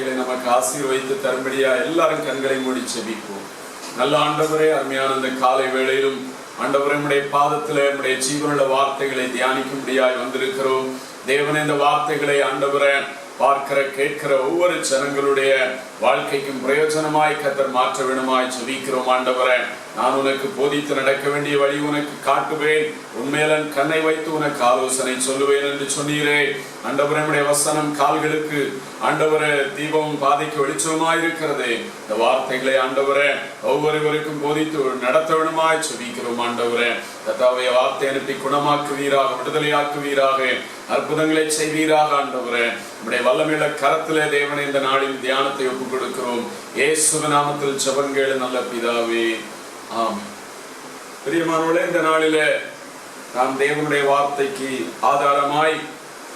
வார்த்தைகளை நமக்கு ஆசீர்வதித்து தரும்படியா எல்லாரும் கண்களை மூடி செபிப்போம். நல்ல ஆண்டவரே, அருமையான இந்த காலை வேளையிலும் ஆண்டவரே நம்முடைய பாதத்திலே நம்முடைய ஜீவனுள்ள வார்த்தைகளை தியானிக்கும்படியாய் வந்திருக்கிறோம். தேவனே, இந்த வார்த்தைகளை ஆண்டவரே பார்க்கிற கேட்கிற ஒவ்வொரு ஜனங்களுடைய வாழ்க்கைக்கும் பிரயோஜனமாய் கர்த்தர் மாற்ற வேண்டுமாய் ஜெபிக்கிறோம். ஆண்டவரே, நான் உனக்கு போதித்து நடக்க வேண்டிய வழி உனக்கு காட்டுவேன், உன்மேலன் கண்ணை வைத்து உனக்கு ஆலோசனை சொல்லுவேன் என்று சொன்னீரே. ஆண்டவரே, நம்முடைய வசனம் கால்களுக்கு ஆண்டவரே தீபம் பாதைக்கு வெளிச்சமாயிருக்கிறதே. இந்த வார்த்தைகளை ஆண்டவரே ஒவ்வொருவருக்கும் போதித்து நடத்த வேண்டுமாய் ஜெபிக்கிறோம். ஆண்டவரே, கர்த்தாவே வார்த்தை அனுப்பி குணமாக்குவீராக, விடுதலையாக்குவீராக, அற்புதங்களை செய்வீராக. ஆண்டவரே, நம்முடைய வல்லமையுள்ள கரத்திலே தேவனை இந்த நாளின் தியானத்தை ஒப்புக் கொடுக்கிறோம். இயேசுவின் நாமத்தில் ஜெபம் கேளு நல்ல பிதாவே, ஆமென். பிரியமானவர்களே, இந்த நாளிலே நாம் தேவனுடைய வார்த்தைக்கு ஆதாரமாய்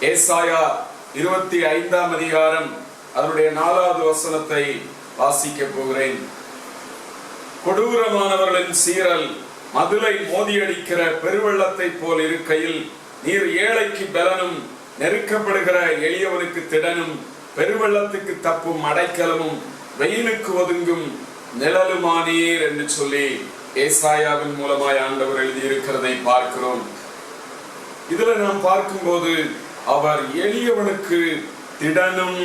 ஏசாயா 25ஆம் அதிகாரம் அதனுடைய 4வது வசனத்தை வாசிக்க போகிறேன். கொடூரமானவர்களின் சீரல் மதுளை மோதியடிக்கிற பெருவெள்ளத்தை போல் இருக்கையில் நீர் ஏழைக்கு பலனும் நெருக்கப்படுகிற எளியவனுக்கு திடனும் பெருவெள்ளத்துக்கு தப்பும் அடைக்கலமும் வெயிலுக்கு ஒதுங்கும் நிழலுமானீர் என்று சொல்லி ஏசாயாவின் மூலமாய் ஆண்டவர் எழுதியிருக்கிறதை பார்க்கிறோம். இதுல நாம் பார்க்கும்போது அவர் எளியவனுக்கு திடனும்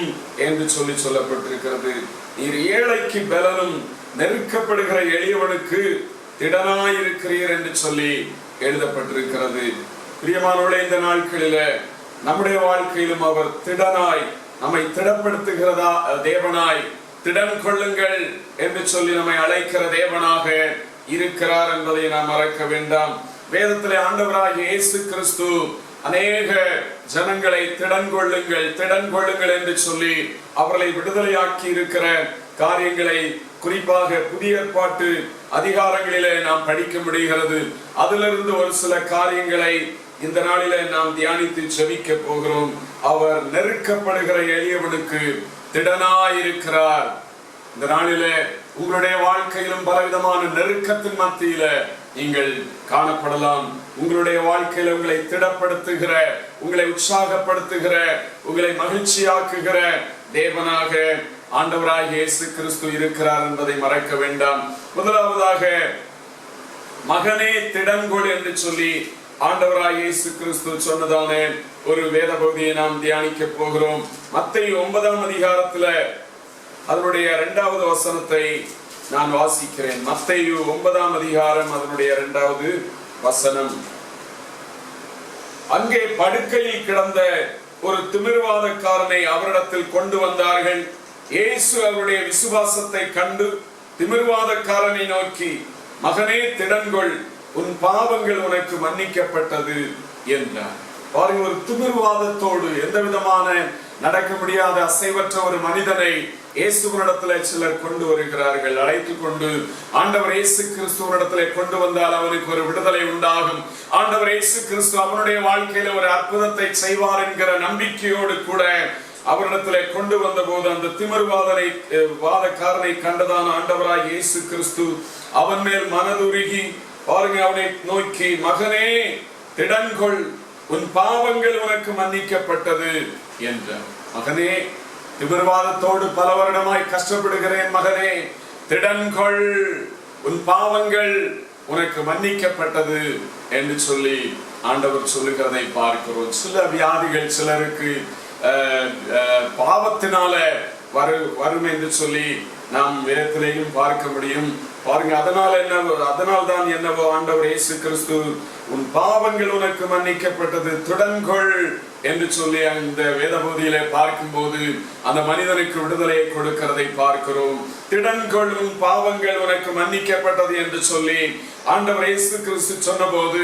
என்று சொல்லப்பட்டிருக்கிறது. நீர் ஏழைக்கு பலனும் நெருக்கப்படுகிற எளியவனுக்கு திடனாயிருக்கிறீர் என்று சொல்லி எழுதப்பட்டிருக்கிறது. பிரியமானவர்களே, இந்த நாட்களில நம்முடைய வாழ்க்கையிலும் அவர் திடனாய் நம்மை திடப்படுத்துகிறதா தேவனாய், திடன் கொள்ளுங்கள் என்று சொல்லி நம்மை அழைக்கிற தேவனாக இருக்கிறார் என்பதை நாம் மறக்க வேண்டாம். வேதத்திலே ஆண்டவராகிய இயேசு கிறிஸ்து அநேக ஜனங்களை திடன் கொள்ளுங்கள் என்று சொல்லி அவர்களை விடுதலையாக்கி இருக்கிற காரியங்களை குறிப்பாக புதிய ஏற்பாட்டு அதிகாரங்களிலே நாம் படிக்க முடிகிறது. அதிலிருந்து ஒரு சில காரியங்களை இந்த நாளிலே நாம் தியானித்து ஜெபிக்க போகிறோம். அவர் நெருக்கப்படுகிற எளியவனுக்கு திடனாயிருக்கிறார். இந்த நாளிலே உங்களுடைய வாழ்க்கையிலும் பலவிதமான நெருக்கத்தின் மத்தியில நீங்கள் காணப்படலாம். உங்களுடைய வாழ்க்கையில உங்களை திடப்படுத்துகிற, உங்களை உற்சாகப்படுத்துகிற, உங்களை மகிழ்ச்சியாக்குகிற தேவனாக ஆண்டவராகிய இயேசு கிறிஸ்து இருக்கிறார் என்பதை மறக்க வேண்டாம். முதலாவதாக மகனே திடன்கொள் என்று சொல்லி ஆண்டவராகிய இயேசு கிறிஸ்து சொன்னதான ஒரு வேத பகுதியை நாம் தியானிக்க போகிறோம். மத்தேயு 9ஆம் அதிகாரத்துல அதனுடைய 2வது வசனத்தை நான் வாசிக்கிறேன். மத்தேயு 9ஆம் அதிகாரம் அதனுடைய 2வது வசனம். அங்கே படுக்கையில் கிடந்த ஒரு திமிர்வாதக்காரனை அவரிடத்தில் கொண்டு வந்தார்கள். இயேசு அவருடைய விசுவாசத்தை கண்டு திமிர்வாதக்காரனை நோக்கி, மகனே திடன்கொள், உன் பாவங்கள் உனக்கு மன்னிக்கப்பட்டது என்றார். பாருங்க, ஒரு திமிர்வாதத்தோடு எந்த விதமான நடக்க முடியாத அசைவற்ற ஒரு மனிதனை இயேசுவினிடத்திலே சிலர் கொண்டு வருகிறார்கள். அழைத்துக் கொண்டு ஆண்டவர் இயேசு கிறிஸ்துவினிடத்திலே கொண்டு வந்தால் அவனுக்கு ஒரு விடுதலை உண்டாகும். ஆண்டவர் இயேசு கிறிஸ்து அவனுடைய வாழ்க்கையில ஒரு அற்புதத்தை செய்வார் என்கிற நம்பிக்கையோடு கூட அவரிடத்திலே கொண்டு வந்த போது அந்த திமிர்வாதக்காரனை கண்டதான ஆண்டவராய் இயேசு கிறிஸ்து அவன் மேல் மனதுருகி பாருங்க, அவனை நோக்கி, மகனே திடன்கொள், உன் பாவங்கள் உனக்கு மன்னிக்கப்பட்டது என்றார். மகனே, திமிர்வாதத்தோடு பல வருடமாய் கஷ்டப்படுகிறேன் மகனே, திடன்கொள், உன் பாவங்கள் உனக்கு மன்னிக்கப்பட்டது என்று சொல்லி ஆண்டவர் சொல்லுகிறதை பார்க்கிறோம். சில வியாதிகள் சிலருக்கு பாவத்தினால வரும் என்று சொல்லி நாம் வேதத்திலேயும் பார்க்க முடியும். பாருங்க, அதனால் தான் என்னவோ ஆண்டவர் இயேசு கிறிஸ்து உன் பாவங்கள் உனக்கு மன்னிக்கப்பட்டது திடன்கொள் என்று சொல்லி அந்த வேத பகுதியிலே பார்க்கும்போது அந்த மனிதனுக்கு விடுதலையை கொடுக்கிறதை பார்க்கிறோம். திடன்கொள், உன் பாவங்கள் உனக்கு மன்னிக்கப்பட்டது என்று சொல்லி ஆண்டவர் இயேசு கிறிஸ்து சொன்ன போது,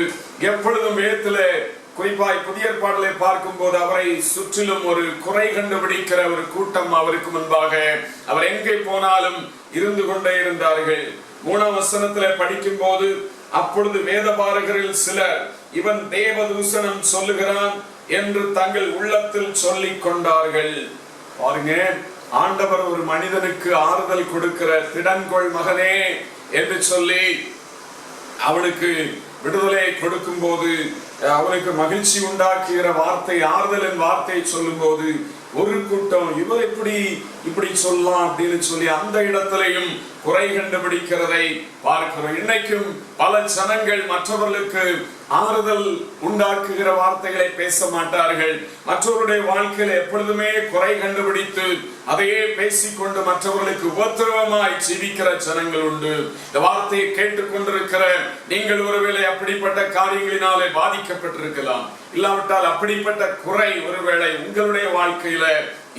எப்பொழுதும் வேதத்திலே குறிப்பாய் புதிய ஏற்பாட்டிலே பார்க்கும் போது அவரை சுற்றிலும் ஒரு குறை கண்டுபிடிக்கிற ஒரு கூட்டம் அவருக்கு முன்பாக அவர் எங்கே போனாலும் இருந்து கொண்டே இருந்தார்கள். 3ஆம் வசனத்திலே படிக்கும் போது, அப்பொழுது வேதபாரகரில் சிலர் இவன் தேவதூஷணம் சொல்லுகிறான் என்று தங்கள் உள்ளத்தில் சொல்லிக் கொண்டார்கள். பாருங்க, ஆண்டவர் ஒரு மனிதனுக்கு ஆறுதல் கொடுக்கிற திடன்கொள் மகனே என்று சொல்லி அவனுக்கு விடுதலை கொடுக்கும் போது அவனுக்கு மகிழ்ச்சி உண்டாக்குகிற வார்த்தை, ஆறுதலின் வார்த்தை சொல்லும் போது ஒரு கூட்டம் இவர் இப்படி சொல்லலாம் அப்படின்னு சொல்லி அந்த இடத்திலையும் குறை கண்டுபிடிக்கிறதை பார்க்கிறோம். இன்னைக்கும் பல ஜனங்கள் மற்றவர்களுக்கு ஆறுதல் உண்டாக்குகிற வார்த்தைகளை பேச மாட்டார்கள். மற்றவருடைய வாழ்க்கையில எப்பொழுதுமே குறை கண்டுபிடித்து அதையே பேசிக்கொண்டு மற்றவர்களுக்கு உபத்திரவமாய் ஜீவிக்கிற ஜனங்கள் உண்டு. இந்த வார்த்தையை கேட்டுக்கொண்டிருக்கிற நீங்கள் ஒருவேளை அப்படிப்பட்ட காரியங்களினாலே பாதிக்கப்பட்டிருக்கலாம். இல்லாவிட்டால் அப்படிப்பட்ட குறை ஒருவேளை உங்களுடைய வாழ்க்கையில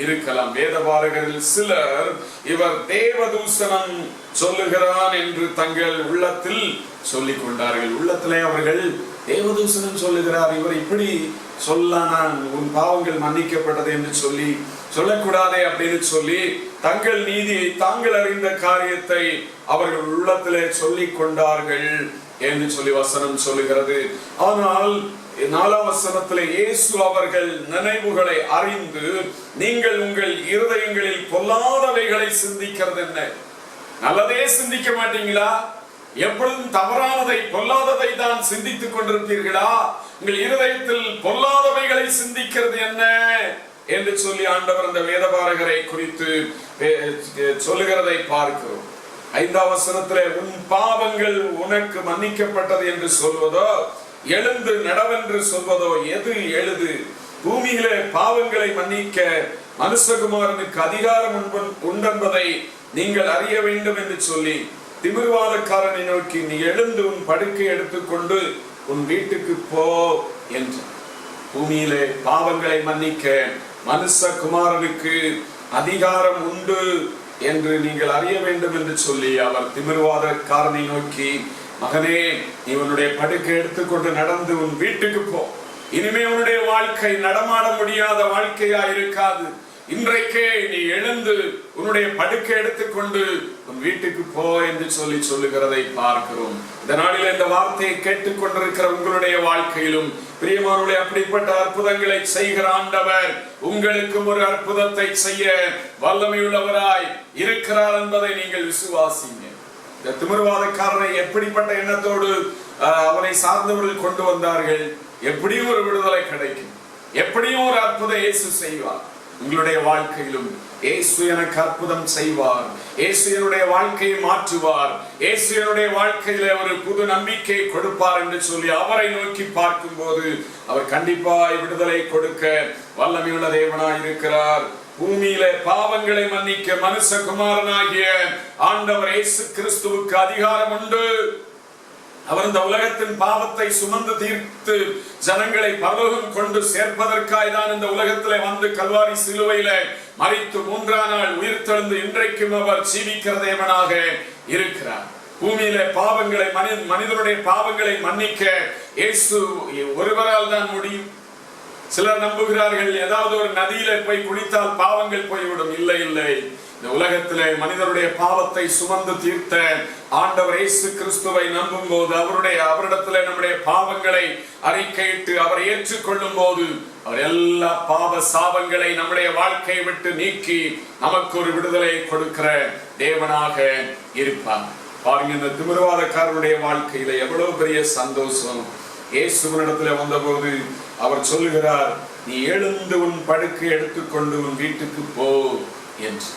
இருக்கலாம். வேதபாரகரில் சிலர் இவர் தேவதூஷணம் சொல்லுகிறான் என்று தங்கள் உள்ளத்தில் சொல்லிக் கொண்டார்கள். உள்ளத்திலே அவர்கள் தேவதூஷணம் சொல்லுகிறார், இவர் இப்படி சொல்லான், உன் பாவங்கள் மன்னிக்கப்பட்டது என்று சொல்லக்கூடாதே அப்படின்னு சொல்லி தங்கள் நீதியை தாங்கள் அறிந்த காரியத்தை அவர்கள் உள்ளத்திலே சொல்லிக் கொண்டார்கள் என்று சொல்லி வசனம் சொல்லுகிறது. ஆனால் 4ஆம் வசனத்திலே இயேசு அவர்கள் நினைவுகளை அறிந்து, நீங்கள் உங்கள் இருதயங்களில் பொல்லாதவைகளை சிந்திக்கிறது என்ன? நல்லதே சிந்திக்க மாட்டீங்களா? எப்பொழுதும் தவறானதை பொல்லாததை தான் சிந்தித்துக் கொண்டிருப்பீர்களா? உங்கள் இருதயத்தில் பொல்லாதவைகளை சிந்திக்கிறது என்ன என்று சொல்லி ஆண்டவர் அந்த வேதபாரகரை குறித்து சொல்லுகிறதை பார்க்கிறோம். 5ஆம் வசனத்திலே உன் பாவங்கள் உனக்கு மன்னிக்கப்பட்டது என்று சொல்வதோ, எழுந்து நடவென்று சொல்வதோ எது எழுது? பூமியிலே பாவங்களை மன்னிக்க மனுஷகுமாரனுக்கு அதிகாரம் உண்டென்பதை நீங்கள் அறிய வேண்டும் என்று சொல்லி திமிர்வாதக்காரனை நோக்கி, நீ எழுந்து உன் படுக்கை எடுத்துக்கொண்டு உன் வீட்டுக்கு போ என்றார். பூமியிலே பாவங்களை மன்னிக்க மனுஷகுமாரனுக்கு அதிகாரம் உண்டு என்று நீங்கள் அறிய வேண்டும் என்று சொல்லி அவர் திமிர்வாதக்காரனை நோக்கி, மகனே, நீ உன்னுடைய படுக்கை எடுத்துக்கொண்டு நடந்து உன் வீட்டுக்கு போ. இனிமே உன்னுடைய வாழ்க்கை நடமாட முடியாத வாழ்க்கையா இருக்காது. இன்றைக்கே நீ எழுந்து உன்னுடைய படுக்கை எடுத்துக்கொண்டு உன் வீட்டுக்கு போ என்று சொல்லுகிறதை பார்க்கிறோம். இந்த நாளில் இந்த வார்த்தையை கேட்டுக்கொண்டிருக்கிற உங்களுடைய வாழ்க்கையிலும் பிரியமானவர்களே, அப்படிப்பட்ட அற்புதங்களை செய்கிற ஆண்டவர் உங்களுக்கும் ஒரு அற்புதத்தை செய்ய வல்லமையுள்ளவராய் இருக்கிறார் என்பதை நீங்கள் விசுவாசிங்க. இந்த திமிர்வாதக்காரனை எப்படிப்பட்ட எண்ணத்தோடு அவனை சார்ந்தவர்கள் கொண்டு வந்தார்கள்? எப்படியும் ஒரு விடுதலை கிடைக்கும், எப்படியும் ஒரு அற்புதம் இயேசு செய்வார். உங்களுடைய வாழ்க்கையிலும் இயேசு எனக்கு அற்புதம் செய்வார், இயேசு என்னுடைய வாழ்க்கையை மாற்றுவார், இயேசு என்னுடைய வாழ்க்கையில ஒரு புது நம்பிக்கை கொடுப்பார் என்று சொல்லி அவரை நோக்கி பார்க்கும் போது அவர் கண்டிப்பாய் விடுதலை கொடுக்க வல்லமையுள்ள தேவனாய் இருக்கிறார். பூமியில பாவங்களை மன்னிக்க மனுஷகுமாரனாகிய ஆண்டவர் இயேசு கிறிஸ்துவுக்கு அதிகாரம் உண்டு. அவர் இந்த உலகத்தின் பாவத்தை சுமந்து தீர்த்து ஜனங்களை பரலோகம் கொண்டு சேர்ப்பதற்காய் தான் இந்த உலகத்திலே வந்து கல்வாரி சிலுவையில மரித்து 3ஆம் நாள் உயிர்த்தெழுந்து இன்றைக்கும் அவர் ஜீவிக்கிற தேவனாக இருக்கிறார். பூமியில பாவங்களை மனிதனுடைய பாவங்களை மன்னிக்க இயேசு ஒருவரால் தான் முடியும். சிலர் நம்புகிறார்கள், ஏதாவது ஒரு நதியில போய் குளித்தால் பாவங்கள் போய்விடும். இல்லை இல்லை, இந்த உலகத்திலே மனிதனுடைய பாவத்தை சுமந்து தீர்த்த ஆண்டவர் இயேசு கிறிஸ்துவை நம்பும் போது, அவரிடத்திலே நம்முடைய பாவங்களை அறிக்கையிட்டு அவரை ஏற்றுக்கொள்ளும் போது அவர் எல்லா பாவ சாபங்களை நம்முடைய வாழ்க்கையை விட்டு நீக்கி நமக்கு ஒரு விடுதலை கொடுக்கிற தேவனாக இருப்பார். பாருங்க, இந்த திமிர்வாதக்காரனுடைய வாழ்க்கையில எவ்வளவு பெரிய சந்தோஷம். இயேசுவினிடத்துல வந்தபோது அவர் சொல்லுகிறார், நீ எழுந்து உன் படுக்கை எடுத்துக்கொண்டு உன் வீட்டுக்கு போ என்று.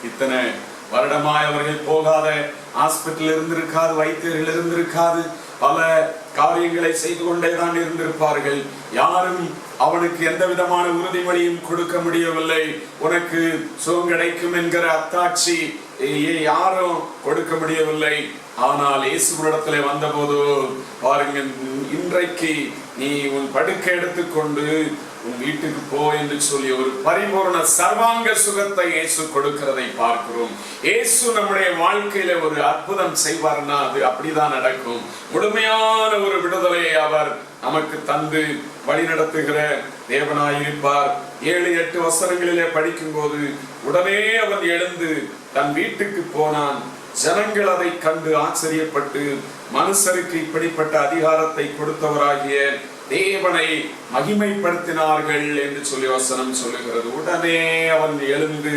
இத்தனை வருடமாய் அவர்கள் போகாத ஹாஸ்பிட்டல் இருந்திருக்காது, வைத்தியர்கள் இருந்திருக்காது, பல காரியங்களை செய்து கொண்டேதான் இருந்திருப்பார்கள். யாரும் அவனுக்கு எந்த விதமான உறுதிமொழியும் கொடுக்க முடியவில்லை. உனக்கு சுகம் கிடைக்கும் என்கிற அத்தாட்சி யாரும் கொடுக்க முடியவில்லை. ஆனால் இயேசுவினிடத்திலே வந்தபோது பாருங்க, இன்றைக்கு நீ உன் படுக்கை எடுத்துக்கொண்டு உன் வீட்டுக்கு போ என்று சொல்லி ஒரு பரிபூர்ண சர்வாங்க சுகத்தை இயேசு கொடுக்கிறதை பார்க்கிறோம். இயேசு நம்முடைய வாழ்க்கையில ஒரு அற்புதம் செய்வார்னா அது அப்படிதான் நடக்கும். முழுமையான ஒரு விடுதலையை அவர் நமக்கு தந்து வழி நடத்துகிற தேவனாயிருப்பார். 7-8 வசனங்களிலே படிக்கும் போது, உடனே அவன் எழுந்து தன் வீட்டுக்கு போனான். ஜனங்கள் அதை கண்டு ஆச்சரியப்பட்டு மனுஷருக்கு இப்படிப்பட்ட அதிகாரத்தை கொடுத்தவராகிய தேவனை மகிமைப்படுத்தினார்கள் என்று சொல்லி வசனம் சொல்லுகிறது. உடனே அவன் எழுந்து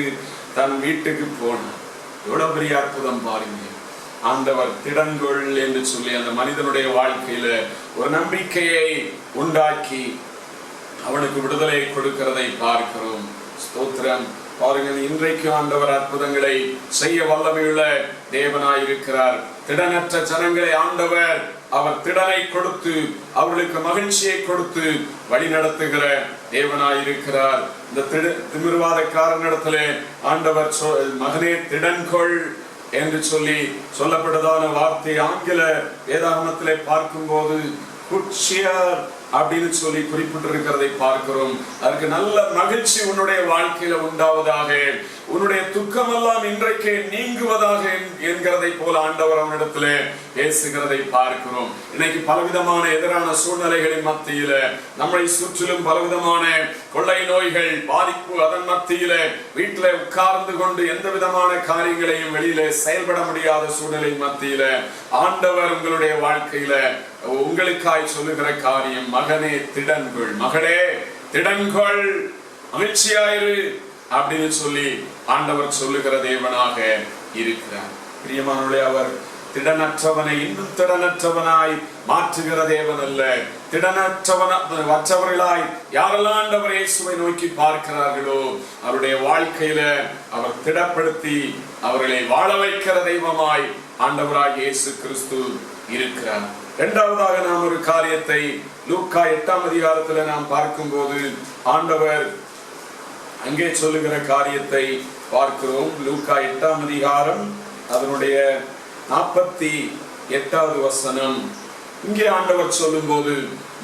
தன் வீட்டுக்கு போனான். எவ்வளவு பெரிய அற்புதம் பாருங்க. ஆண்டவர் திடங்கொள் என்று சொல்லி அந்த மனிதனுடைய வாழ்க்கையில ஒரு நம்பிக்கையை உண்டாக்கி அவனுக்கு விடுதலை கொடுக்கிறதை பார்க்கிறோம். ஸ்தோத்திரம். பாருங்கள், இன்றைக்கு ஆண்டவர் அற்புதங்களை செய்ய வல்லமையுள்ள தேவனாயிருக்கிறார். திடனற்ற ஜனங்களை ஆண்டவர் அவர் திடனை கொடுத்து அவர்களுக்கு மகிழ்ச்சியை கொடுத்து வழி நடத்துகிற தேவனாயிருக்கிறார். இந்த திமிர்வாதக்காரனிடத்திலே ஆண்டவர் மகனே திடன்கொள் என்று சொல்லப்பட்டதான வார்த்தை ஆங்கில வேதாகமத்திலே பார்க்கும்போது குட் சியர் அப்படின்னு குறிப்பிட்டிருக்கிறதை பார்க்கிறோம். அதுக்கு நல்ல மகிழ்ச்சி உன்னுடைய வாழ்க்கையில உண்டாவதாக, உன்னுடைய துக்கமெல்லாம் இன்றைக்கே நீங்குவதாக என்கிறதை போல ஆண்டவர் அவனிடத்திலே பேசுகிறதை பார்க்கிறோம். இன்னைக்கு பலவிதமான எதிரான சூழ்நிலைகளின் மத்தியில, நம்மை சுற்றிலும் பலவிதமான கொள்ளை நோய்கள் பாதிப்பு, அதன் மத்தியில வீட்டில உட்கார்ந்து கொண்டு எந்த விதமான காரியங்களையும் வெளியில செயல்பட முடியாத சூழ்நிலை மத்தியில ஆண்டவர் உங்களுடைய வாழ்க்கையில உங்களுக்காய் சொல்லுகிற காரியம், மகனே திடன்கொள், மகளே திடன்கொள், மகிழ்ச்சியாயிரு அப்படின்னு ஆண்டவர் சொல்லுகிற தேவனாக இருக்கிறார். பிரியமானவர்களே, அவர் திடனற்றவனை இன்னும் திடனற்றவனாய் மாற்றுகிற தேவன் அல்ல. திடனற்றவர்களாய் யாரெல்லாம் ஆண்டவர் இயேசுவை நோக்கி பார்க்கிறார்களோ அவருடைய வாழ்க்கையில அவர் திடப்படுத்தி அவர்களை வாழ வைக்கிற தெய்வமாய் ஆண்டவராய் இயேசு கிறிஸ்து இருக்கிறார். இரண்டாவதாக நாம் ஒரு காரியத்தை லூக்கா 8ஆம் அதிகாரத்துல நாம் பார்க்கும்போது ஆண்டவர் அங்கே சொல்லுகிற காரியத்தை பார்க்கிறோம். லூக்கா 8ஆம் அதிகாரம் அதனுடைய 48வது வசனம். இங்கே ஆண்டவர் சொல்லும்போது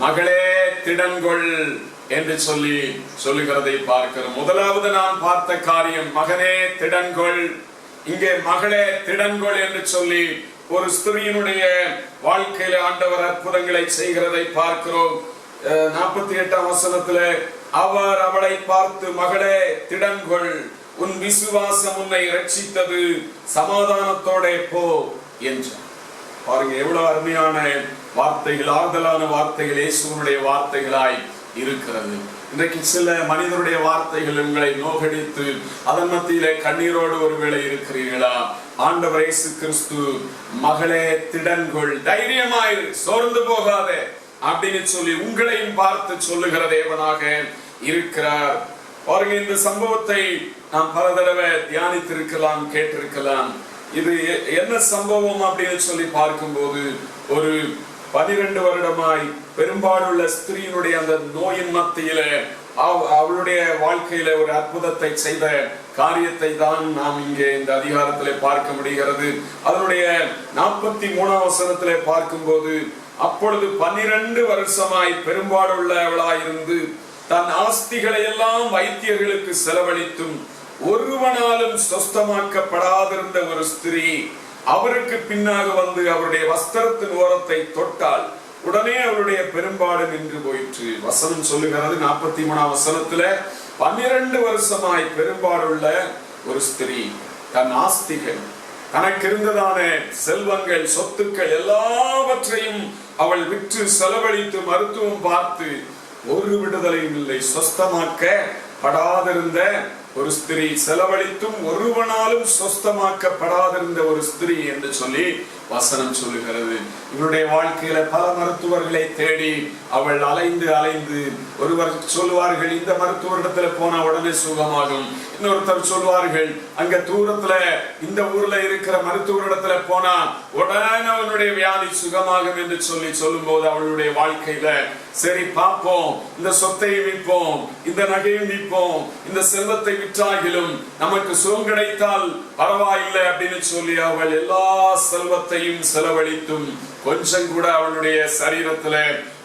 மகளே திடன்கொள் என்று சொல்லுகிறதை பார்க்கிறோம். முதலாவது நாம் பார்த்த காரியம் மகனே திடன்கொள். இங்கே மகளே திடன்கொள் என்று ஒரு ஸ்திரீயினுடைய வாழ்க்கையில ஆண்டவர் அற்புதங்களை செய்கிறதை பார்க்கிறோம். 48ஆம் வசனத்துல அவர் அவளை பார்த்து மகளே திடன்கொள், உன் விசுவாசம் உன்னை ரட்சித்தது, சமாதானத்தோட போ என்றார். பாருங்க, எவ்வளவு அருமையான வார்த்தைகள், ஆறுதலான வார்த்தைகள் இயேசுவினுடைய வார்த்தைகளாய் இருக்கிறது. இன்றைக்கு சில மனிதருடைய வார்த்தைகள் உங்களை நோகடித்து அதன் மத்தியிலே கண்ணீரோடு ஒருவேளை இருக்கிறீர்களா? ஆண்டவர் இயேசு கிறிஸ்து மகளே திடன்கொள், தைரியமாயிரு, சோர்ந்து போகாதே அப்படின்னு உங்களையும் பார்த்து சொல்லுகிற தேவனாக இருக்கிறார். பாருங்க, இந்த சம்பவத்தை நாம் பல தடவை தியானித்திருக்கலாம், கேட்டிருக்கலாம். இது என்ன சம்பவம் அப்படின்னு பார்க்கும்போது, ஒரு 12 வருடமாய் பெரும்பாலுள்ள ஸ்திரீனுடைய அந்த நோயின் மத்தியில அவளுடைய வாழ்க்கையில ஒரு அற்புதத்தை செய்த காரியத்தை தான் நாம் இங்கே இந்த அதிகாரத்திலே பார்க்க முடிகிறது. அதனுடைய 43ஆம் வசனத்திலே பார்க்கும்போது, அப்பொழுது 12 வருஷமாய் பெரும்பாலுள்ளவளாயிருந்து தன் ஆஸ்திகளை எல்லாம் வைத்தியர்களுக்கு செலவழித்தும் ஒருவனாலும் சொஸ்தமாக்கப்படாதிருந்த ஒரு ஸ்திரீ அவருக்கு பின்னாக வந்து அவருடைய வஸ்திரத்தின் ஓரத்தை தொட்டால் உடனே அவருடைய பெரும்பாடு நின்று போயிற்று. வசனம் சொல்லுகிறது 43ஆம் வசனத்துல 12 வருஷமாய் பெரும்பாடுள்ள ஒரு ஸ்திரீ தன் ஆஸ்திகள், தனக்கு இருந்ததான செல்வங்கள், சொத்துக்கள் எல்லாவற்றையும் அவள் விற்று செலவழித்து மருத்துவம் பார்த்து ஒரு விடுதலையும் இல்லை, சொஸ்தமாக்கப்படாதிருந்த ஒரு ஸ்திரீ, செலவழித்தும் ஒருவனாலும் சொஸ்தமாக்கப்படாதிருந்த ஒரு ஸ்திரீ என்று வசனம் சொல்லுகிறது. இவருடைய வாழ்க்கையில பல மருத்துவர்களை தேடி அவள் அலைந்து ஒருவர் சொல்லுவார்கள் இந்த மருத்துவரிடத்துல போனா உடனே சுகமாகும், இன்னொருத்தர் சொல்வார்கள் அங்க தூரத்துல இந்த ஊர்ல இருக்கிற மருத்துவரிடத்துல போனா உடனே அவனுடைய வியாதி சுகமாகும் என்று சொல்லும் போது அவளுடைய வாழ்க்கையில சரி பார்ப்போம், இந்த சொத்தை விற்போம், இந்த நகையும் விற்போம், இந்த செல்வத்தை விற்றாகிலும் நமக்கு சுகம் கிடைத்தால் பரவாயில்லை அப்படின்னு அவள் எல்லா செல்வத்தையும் செலவழித்தும் கொஞ்சம் கூட அவளுடைய சரீரத்துல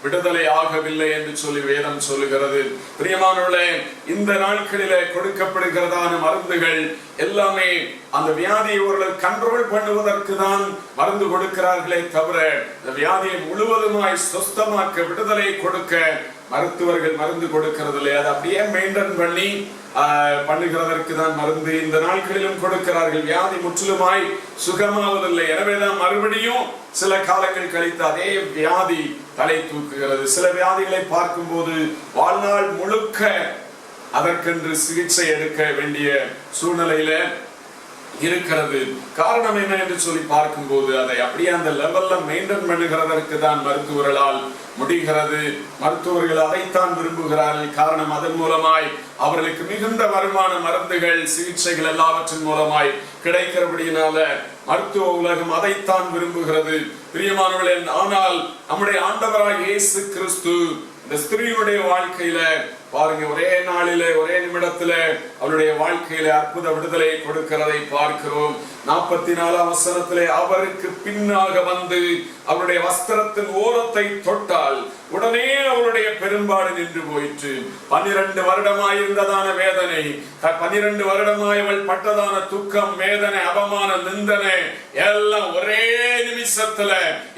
விடுதலை ஆகவில்லை என்று வேதம் சொல்லுகிறது. பிரியமானவர்களே, இந்த நாட்களிலே கொடுக்கப்படுகிறதான மருந்துகள் எல்லாமே அந்த வியாதியை அவர்கள் கண்ட்ரோல் பண்ணுவதற்கு தான் மருந்து கொடுக்கிறார்களே தவிர இந்த வியாதியை முழுவதுமாய் சொஸ்தமாக்க விடுதலை கொடுக்க மருத்துவர்கள் மருந்து கொடுக்கிறது இல்லை. அதை அப்படியே மெயின்டைன் பண்ணி பண்ணுகிறதற்கு தான் மருந்து இந்த நாட்களிலும் கொடுக்கிறார்கள். வியாதி முற்றிலுமாய் சுகமாவதில்லை. எனவேதான் மறுபடியும் சில காலங்கள் கழித்து அதே வியாதி தலை தூக்குகிறது. சில வியாதிகளை பார்க்கும் போது வாழ்நாள் முழுக்க அதற்கென்று சிகிச்சை எடுக்க வேண்டிய சூழ்நிலையில இருக்கிறது. காரணம் என்ன என்று சொல்லி பார்க்கும்போது அதை அப்படியே அந்த லெவல்ல மெயின்டைன் பண்ணுகிறதற்கு தான் மருத்துவர்களால் முடிகிறது. மருத்துவர்கள் அதைத்தான் விரும்புகிறார்கள். காரணம், அதன் மூலமாய் அவர்களுக்கு மிகுந்த வருமான, மருந்துகள், சிகிச்சைகள் எல்லாவற்றின் மூலமாய் கிடைக்கிறபடியினால மருத்துவ உலகம் அதைத்தான் விரும்புகிறது. பிரியமானவர்களே, ஆனால் நம்முடைய ஆண்டவராய் இயேசு கிறிஸ்து இந்த ஸ்திரீயுடைய வாழ்க்கையில பாருங்க, ஒரே நாளிலே ஒரே நிமிடத்துல அவருடைய வாழ்க்கையில அற்புத விடுதலை கொடுக்கிறதை பார்க்கிறோம். 44ஆம் வசனத்திலே அவருக்கு பின்னாக வந்து அவருடைய வஸ்திரத்தின் ஓரத்தை தொட்டால் உடனே அவருடைய பெரும்பாடு நின்று போயிற்று. 12 வருடமாயிருந்ததான வேதனை, 12 வருடமாய் அவள் பட்டதான துக்கம், வேதனை, அவமான, நிந்தனை எல்லாம் ஒரே நிமிஷத்துல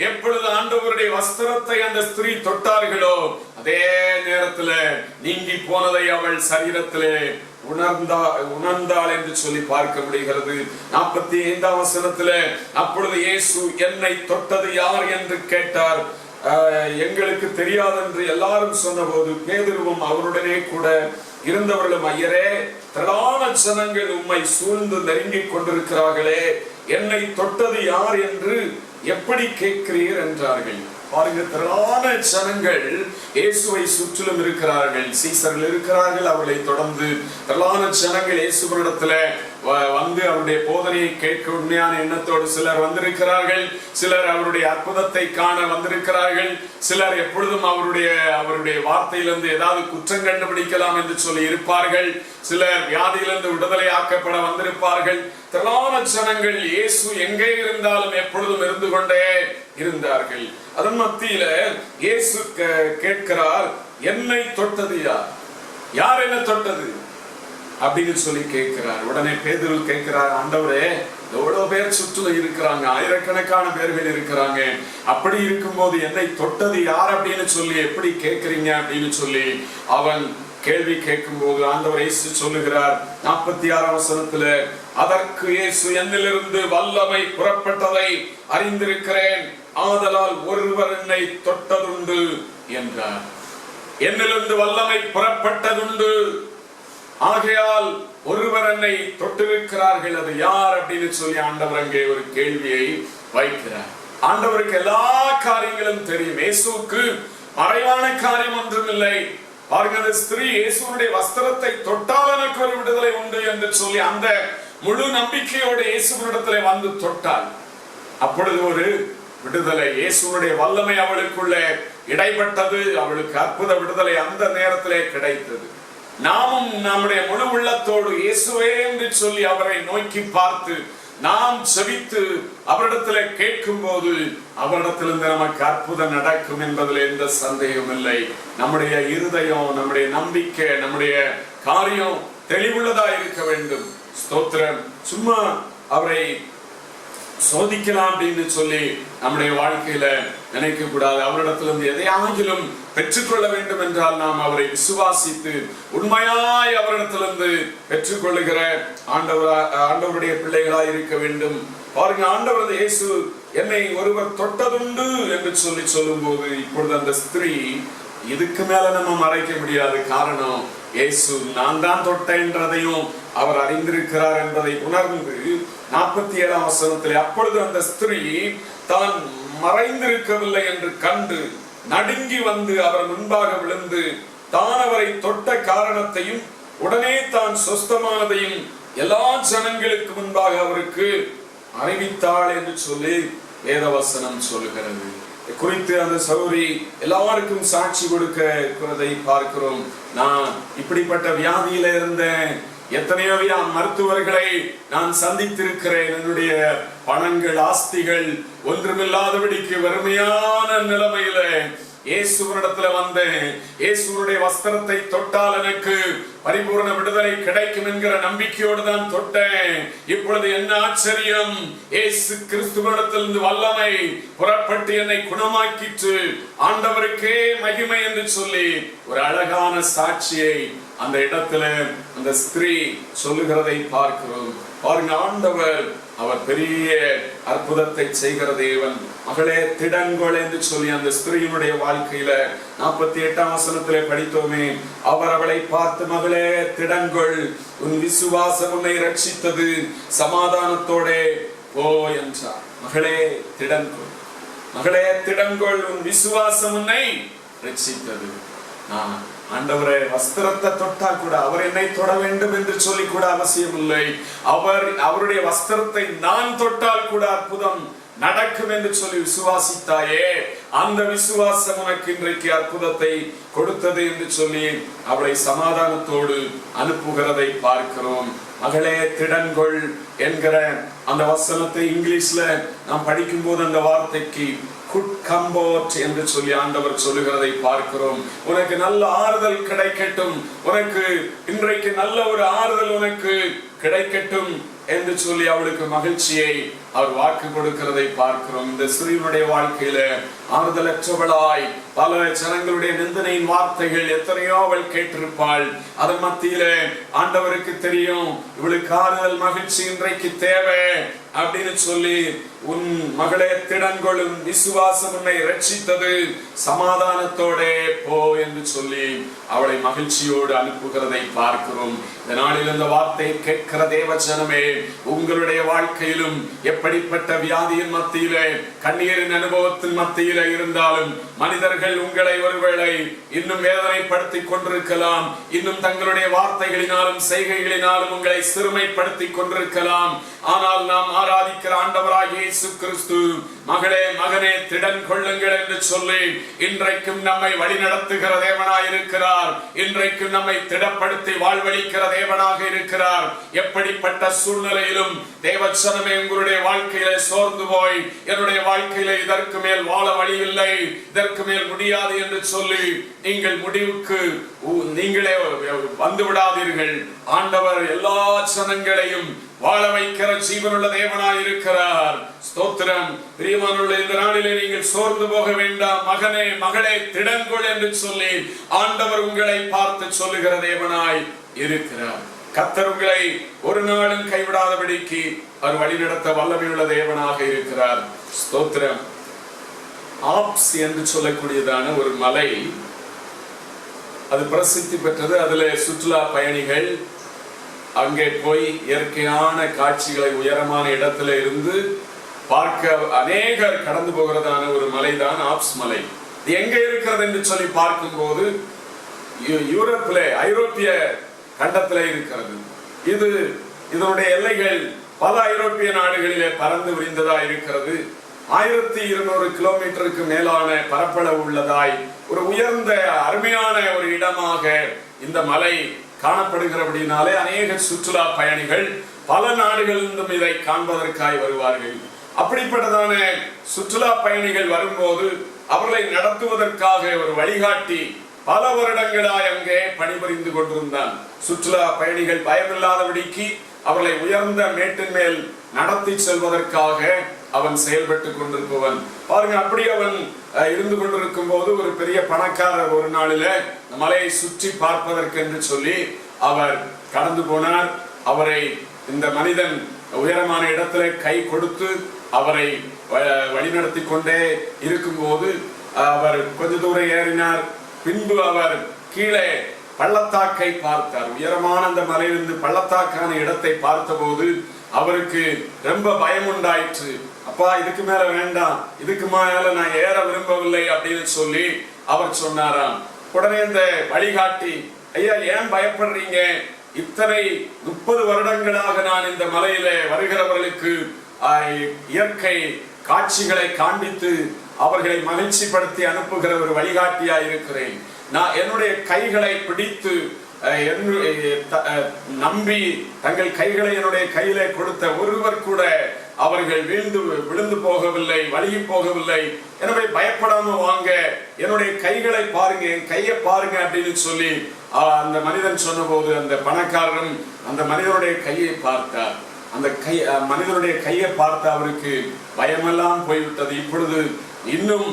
எப்பொழுது ஆண்டவருடைய வஸ்திரத்தை அந்த ஸ்திரீ தொட்டார்களோ அதே நேரத்துல நீங்கி போனதை அவள் சரீரத்திலே உணர்ந்தாள் என்று சொல்லி பார்க்க முடிகிறது. 45ஆம் வசனத்துல அப்பொழுது இயேசு என்னை தொட்டது யார் என்று கேட்டார். எங்களுக்கு தெரியாது என்று எல்லாரும் சொன்னபோது பேதுருவும் அவருடனே கூட இருந்தவர்களும், ஐயரே, திரளான ஜனங்கள் உம்மை சூழ்ந்து நெருங்கிக் கொண்டிருக்கிறார்களே, என்னை தொட்டது யார் என்று எப்படி கேட்கிறீர் என்றார்கள். பாருங்க, திரளான ஜனங்கள் இயேசுவை சுற்றிலும் இருக்கிறார்கள். சீசர்கள் இருக்கிறார்கள். அவர்களை தொடர்ந்து திரளான ஜனங்கள் இயேசுவிடத்துல வந்து அவருடைய போதனையை கேட்க உண்மையான எண்ணத்தோடு சிலர் வந்திருக்கிறார்கள். சிலர் அவருடைய அற்புதத்தை காண வந்திருக்கிறார்கள். சிலர் எப்பொழுதும் அவருடைய வார்த்தையிலிருந்து ஏதாவது குற்றம் கண்டுபிடிக்கலாம் என்று சொல்லி இருப்பார்கள். சிலர் வியாதியிலிருந்து விடுதலை ஆக்கப்பட வந்திருப்பார்கள். திரளான ஜனங்கள் இயேசு எங்கே இருந்தாலும் எப்பொழுதும் இருந்து கொண்டே இருந்தார்கள். அதன் மத்தியில இயேசு கேட்கிறார், என்னை தொட்டது யார்? யார் என்ன தொட்டது அப்படின்னு சொல்லி கேட்கிறார். உடனே பேதுரு கேட்கிறார், ஆண்டவரே, எவ்வளவு பேர் சுற்றுல இருக்கிறாங்க, ஆயிரக்கணக்கான பேர்கள் இருக்கிறாங்க, அப்படி இருக்கும்போது என்னை தொட்டது யார் அப்படின்னு சொல்லி எப்படி கேட்கிறீங்க அப்படின்னு சொல்லி அவன் கேள்வி கேட்கும் போது ஆண்டவர் இயேசு சொல்லுகிறார் 46ஆம் வசனத்துல, அதற்கு இயேசு, என்னிலிருந்து வல்லமை புறப்பட்டதை அறிந்திருக்கிறேன், ஆதலால் ஒருவர் என்னை தொட்டதுண்டு என்றார். என்னிலிருந்து வல்லமை புறப்பட்டதுண்டு, ஆகையால் ஒருவர் என்னை தொட்டிருக்கிறார்கள், அது யார் அப்படின்னு சொல்லி ஆண்டவர் அங்கே ஒரு கேள்வியை வைக்கிறார். ஆண்டவருக்கு எல்லா காரியங்களும் தெரியும். இயேசுவுக்கு மறைவான காரியம் ஒன்றும் இல்லை. பாருங்க, அந்த ஸ்திரீ இயேசுடைய வஸ்திரத்தை தொட்டால் எனக்கு ஒரு விடுதலை உண்டு என்று சொல்லி அந்த முழு நம்பிக்கையோடு இயேசுவிடத்திலே வந்து தொட்டாள். அப்பொழுது ஒரு விடுதலை, இயேசுடைய வல்லமை அவளுக்குள்ளே இடைப்பட்டது. அவளுக்கு அற்புத விடுதலை அந்த நேரத்திலே கிடைத்தது. நாமும் நம்முடைய முழு உள்ளத்தோடு இயேசுவே என்று சொல்லி அவரை நோக்கி பார்த்து நாம் ஜெபித்து அவரிடத்துல கேட்கும் போது அவரிடத்திலிருந்து நமக்கு அற்புதம் நடக்கும் என்பதில் எந்த சந்தேகம் இல்லை. நம்முடைய இருதயம், நம்முடைய நம்பிக்கை, நம்முடைய காரியம் தெளிவுள்ளதா இருக்க வேண்டும். ஸ்தோத்திரம். சும்மா அவரை சோதிக்கலாம் அப்படின்னு சொல்லி நம்முடைய வாழ்க்கையில நினைக்க கூடாது. அவரிடத்திலிருந்து எதையாகிலும் பெற்றுக்கொள்ள வேண்டும் என்றால் நாம் அவரை விசுவாசித்து உண்மையாய் அவரிடத்திலிருந்து பெற்றுக்கொள்ளுகிற ஆண்டவருடைய பிள்ளைகளாய் இருக்க வேண்டும். பாருங்க, ஆண்டவர் இயேசு என்னை ஒருவர் தொட்டதுண்டு என்று சொல்லி சொல்லும் போது இப்பொழுது அந்த ஸ்திரீ இதுக்கு மேல நம்ம மறைக்க முடியாது. காரணம், இயேசு நான் தான் தொட்டேன்றதையும் அவர் அறிந்திருக்கிறார் என்பதை உணர்ந்து 47ஆம் வசனத்திலே, அப்பொழுது அந்த ஸ்திரீ தான் மறைந்திருக்கவில்லை என்று கண்டு நடுங்கி வந்து அவர் முன்பாக விழுந்து தான் அவரை தொட்ட காரணத்தையும் உடனே தான் சொஸ்தமானதையும் எல்லா ஜனங்களுக்கு முன்பாக அவருக்கு அறிவித்தாள் என்று சொல்லி வேதவசனம் சொல்லுகிறது. குறித்து அந்த சௌரி எல்லாருக்கும் சாட்சி கொடுக்கிறதை பார்க்கிறோம். நான் இப்படிப்பட்ட வியாதியில இருந்தேன், எத்தனையோ மருத்துவர்களை நான் சந்தித்திருக்கிறேன், என்னுடைய பணங்கள், ஆஸ்திகள் ஒன்றுமில்லாதபடிக்கு வறுமையான நிலைமையில இயேசுவினிடத்துல வந்தேன். இயேசுடைய வஸ்திரத்தை தொட்டால் எனக்கு பரிபூர்ண விடுதலை கிடைக்கும் என்கிற நம்பிக்கையோடு தான் தொட்டேன். இப்பொழுது என்ன ஆச்சரியம், இயேசு கிறிஸ்துவினிடத்திலிருந்து வல்லமை புறப்பட்டு என்னை குணமாக்கிற்று, ஆண்டவருக்கே மகிமை என்று சொல்லி ஒரு அழகான சாட்சியை அந்த இடத்துல அந்த ஸ்திரீ சொல்லுகிறதை பார்க்கிறோம். பாருங்க, ஆண்டவர் அவர் பெரிய அற்புதத்தை செய்கிற தேவன். மகளே திடன்கொள் என்று சொல்லி அந்த ஸ்திரீயினுடைய வாழ்க்கையில 48ஆம் வசனத்திலே படித்தோமே, அவர் அவளை பார்த்து, மகளே திடன்கொள், உன் விசுவாசம் உன்னை ரட்சித்தது, சமாதானத்தோட போ என்றார். மகளே திடன்கொள், மகளே திடன்கொள், உன் விசுவாசம் உன்னை ரட்சித்தது. ஆண்டவரே வஸ்திரத்தை தொட்டா கூட, அவர் என்னை தொட வேண்டும் என்று சொல்லி கூட அவசியம் இல்லை, அவருடைய வஸ்திரத்தை நான் தொட்டால் கூட அற்புதம் நடக்கும் என்று சொல்லி விசுவாசித்தாயே, அந்த விசுவாசம் உனக்கு இன்றைக்கு அற்புதத்தை கொடுத்தது என்று சொல்லி அவளை சமாதானத்தோடு அனுப்புகிறதை பார்க்கிறோம். மகளே திடன்கொள் என்கிற அந்த வசனத்தை இங்கிலீஷ்ல நாம் படிக்கும் போது அந்த வார்த்தைக்கு குட் கம்போர்ட் என்று சொல்லி ஆண்டவர் சொல்லுகிறதை பார்க்கிறோம். உனக்கு நல்ல ஆறுதல் கிடைக்கட்டும், உனக்கு இன்றைக்கு நல்ல ஒரு ஆறுதல் உனக்கு கிடைக்கட்டும் என்று சொல்லி அவளுக்கு மகிழ்ச்சியை அவர் வாக்கு கொடுக்கிறதை பார்க்கிறோம். இந்த ஸ்திரீனுடைய வாழ்க்கையில ஆறுதலற்றவளாய் பல ஜனங்களுடைய நிந்தனையின் வார்த்தைகள் எத்தனையோ அவள் கேட்டிருப்பாள். அதன் மத்தியில ஆண்டவருக்கு தெரியும் இவளுக்கு ஆறுதல் மகிழ்ச்சி இன்றைக்கு தேவை அப்படின்னு சொல்லி, உன் மகளே திடன்கொள்ளும், விசுவாசம் உன்னை ரட்சித்தது, சமாதானத்தோட போ என்று சொல்லி அவளை மகிழ்ச்சியோடு அனுப்புகிறதை பார்க்கிறோம். இந்த நாளில் இந்த வார்த்தை கேட்கிற தேவ ஜனமே, உங்களுடைய வாழ்க்கையிலும் எப்படிப்பட்ட வியாதியின் மத்தியிலே, கண்ணீரின் அனுபவத்தின் மத்தியிலே இருந்தாலும் மனிதர்கள் உங்களை ஒருவேளை இன்னும் வேதனைப்படுத்தி கொண்டிருக்கலாம், இன்னும் தங்களுடைய வார்த்தைகளினாலும் செய்கைகளினாலும் உங்களை சிறுமைப்படுத்தி கொண்டிருக்கலாம். ஆனால் நாம் ஆராதிக்கிற ஆண்டவராகிய இயேசு கிறிஸ்து, மகளே மகனே திடன் கொள்ளுங்கள் என்று சொல்லி இன்றைக்கும் நம்மை வழிநடத்துகிற தேவனாய் இருக்கிறார். இன்றைக்கும் நம்மை திடப்படுத்தி வாழ்வளிக்கிற தேவனாக இருக்கிறார். எப்படிப்பட்ட சூழ்நிலையிலும் தேவச்சனமே, உங்களுடைய வாழ்க்கையில சோர்ந்து போய் என்னுடைய வாழ்க்கையில இதற்கு மேல் வாழ வழி இல்லை, இதற்கு மேல் முடியாது என்று சொல்லி நீங்கள் முடிவுக்கு நீங்களே வந்து விடாதீர்கள். ஆண்டவர் எல்லா ஜனங்களையும் வாழ வைக்கிற ஜீவனுள்ள தேவனாய் இருக்கிறார். ஸ்தோத்திரம். பிரியமானவர்களே, இந்த நாளிலே நீங்கள் சோர்ந்து போக வேண்டாம். மகனே மகளே திடன்கொள் என்று சொல்லி ஆண்டவர் உங்களை பார்த்து சொல்லுகிற தேவனாய் இருக்கிறார். கர்த்தர் உங்களை ஒரு நாளும் கைவிடாதபடிக்கு அவர் வழிநடத்த வல்லமையுள்ள தேவனாக இருக்கிறார். ஸ்தோத்திரம். ஆப்ஸ் என்று சொல்லக்கூடியதான ஒரு மலை, அது பிரசித்தி பெற்றது. அதுல சுற்றுலா பயணிகள் அங்கே போய் இயற்கையான காட்சிகளை உயரமான இடத்துல இருந்து பார்க்க அநேகர் கடந்து போகிறதான ஒரு மலைதான் ஆப்ஸ் மலை. எங்க இருக்கிறது என்று சொல்லி பார்க்கும் போது யூரோப்பிலே, ஐரோப்பிய கண்டத்திலே இருக்கிறது. இதனுடைய எல்லைகள் பல ஐரோப்பிய நாடுகளிலே பறந்து விரிந்ததா இருக்கிறது. 1200 கிலோமீட்டருக்கு மேலான பரப்பளவு உள்ளதாய் ஒரு உயர்ந்த அருமையான ஒரு இடமாக இந்த மலை காணப்படுகிறபடினாலே அநேக சுற்றுலா பயணிகள் பல நாடுகளிலிருந்தும் இதை காண்பதற்காய் வருவார்கள். அப்படிப்பட்டதான சுற்றுலா பயணிகள் வரும்போது அவர்களை நடத்துவதற்காக ஒரு வழிகாட்டி பல வருடங்களாய் அங்கே பணிபுரிந்து கொண்டிருந்தான். சுற்றுலா பயணிகள் பயமில்லாதபடிக்கு அவர்களை உயர்ந்த மேட்டின் மேல் நடத்தி செல்வதற்காக அவன் செயல்பட்டு கொண்டிருப்பவன். பாருங்க, அப்படி அவன் இருந்து கொண்டிருக்கும் போது ஒரு பெரிய பணக்காரர் ஒரு நாளில மலையை சுற்றி பார்ப்பதற்கு என்று சொல்லி அவர் கடந்து போனார். அவரை இந்த மனிதன் உயரமான இடத்துல கை கொடுத்து அவரை வழிநடத்தி கொண்டே இருக்கும் போது அவர் கொஞ்ச தூரம் ஏறினார். பின்பு அவர் கீழே பள்ளத்தாக்கை பார்த்தார். உயரமான அந்த மலையிலிருந்து பள்ளத்தாக்கான இடத்தை பார்த்த போது அவருக்கு ரொம்ப பயம் உண்டாயிற்று. அப்பா, இதுக்கு மேல வேண்டாம், இதுக்கு மேல நான் ஏற விரும்பவில்லை அப்படின்னு சொல்லி அவர் சொன்னாராம். உடனே இந்த வழிகாட்டி, ஐயா ஏன் பயப்படுறீங்க? இத்தனை 30 வருடங்களாக நான் இந்த மலையில வருகிறவர்களுக்கு இயற்கை காட்சிகளை காண்பித்து அவர்களை மகிழ்ச்சிப்படுத்தி அனுப்புகிற ஒரு வழிகாட்டியா இருக்கிறேன். நான் என்னுடைய கைகளை பிடித்து நம்பி தங்கள் கைகளை என்னுடைய கையிலே கொடுத்த ஒருவர் கூட அவர்கள் விழுந்து போகவில்லை, வழுகி போகவில்லை. எனவே பயப்படாம வாங்க, என்னுடைய கைகளை பாருங்க, என் கையை பாருங்க அப்படின்னு சொல்லி அந்த மனிதன் சொன்ன போது அந்த பணக்காரரும் அந்த மனிதனுடைய கையை பார்த்தார். அந்த மனிதனுடைய கையை பார்த்து அவருக்கு பயமெல்லாம் போய்விட்டது. இப்பொழுது இன்னும்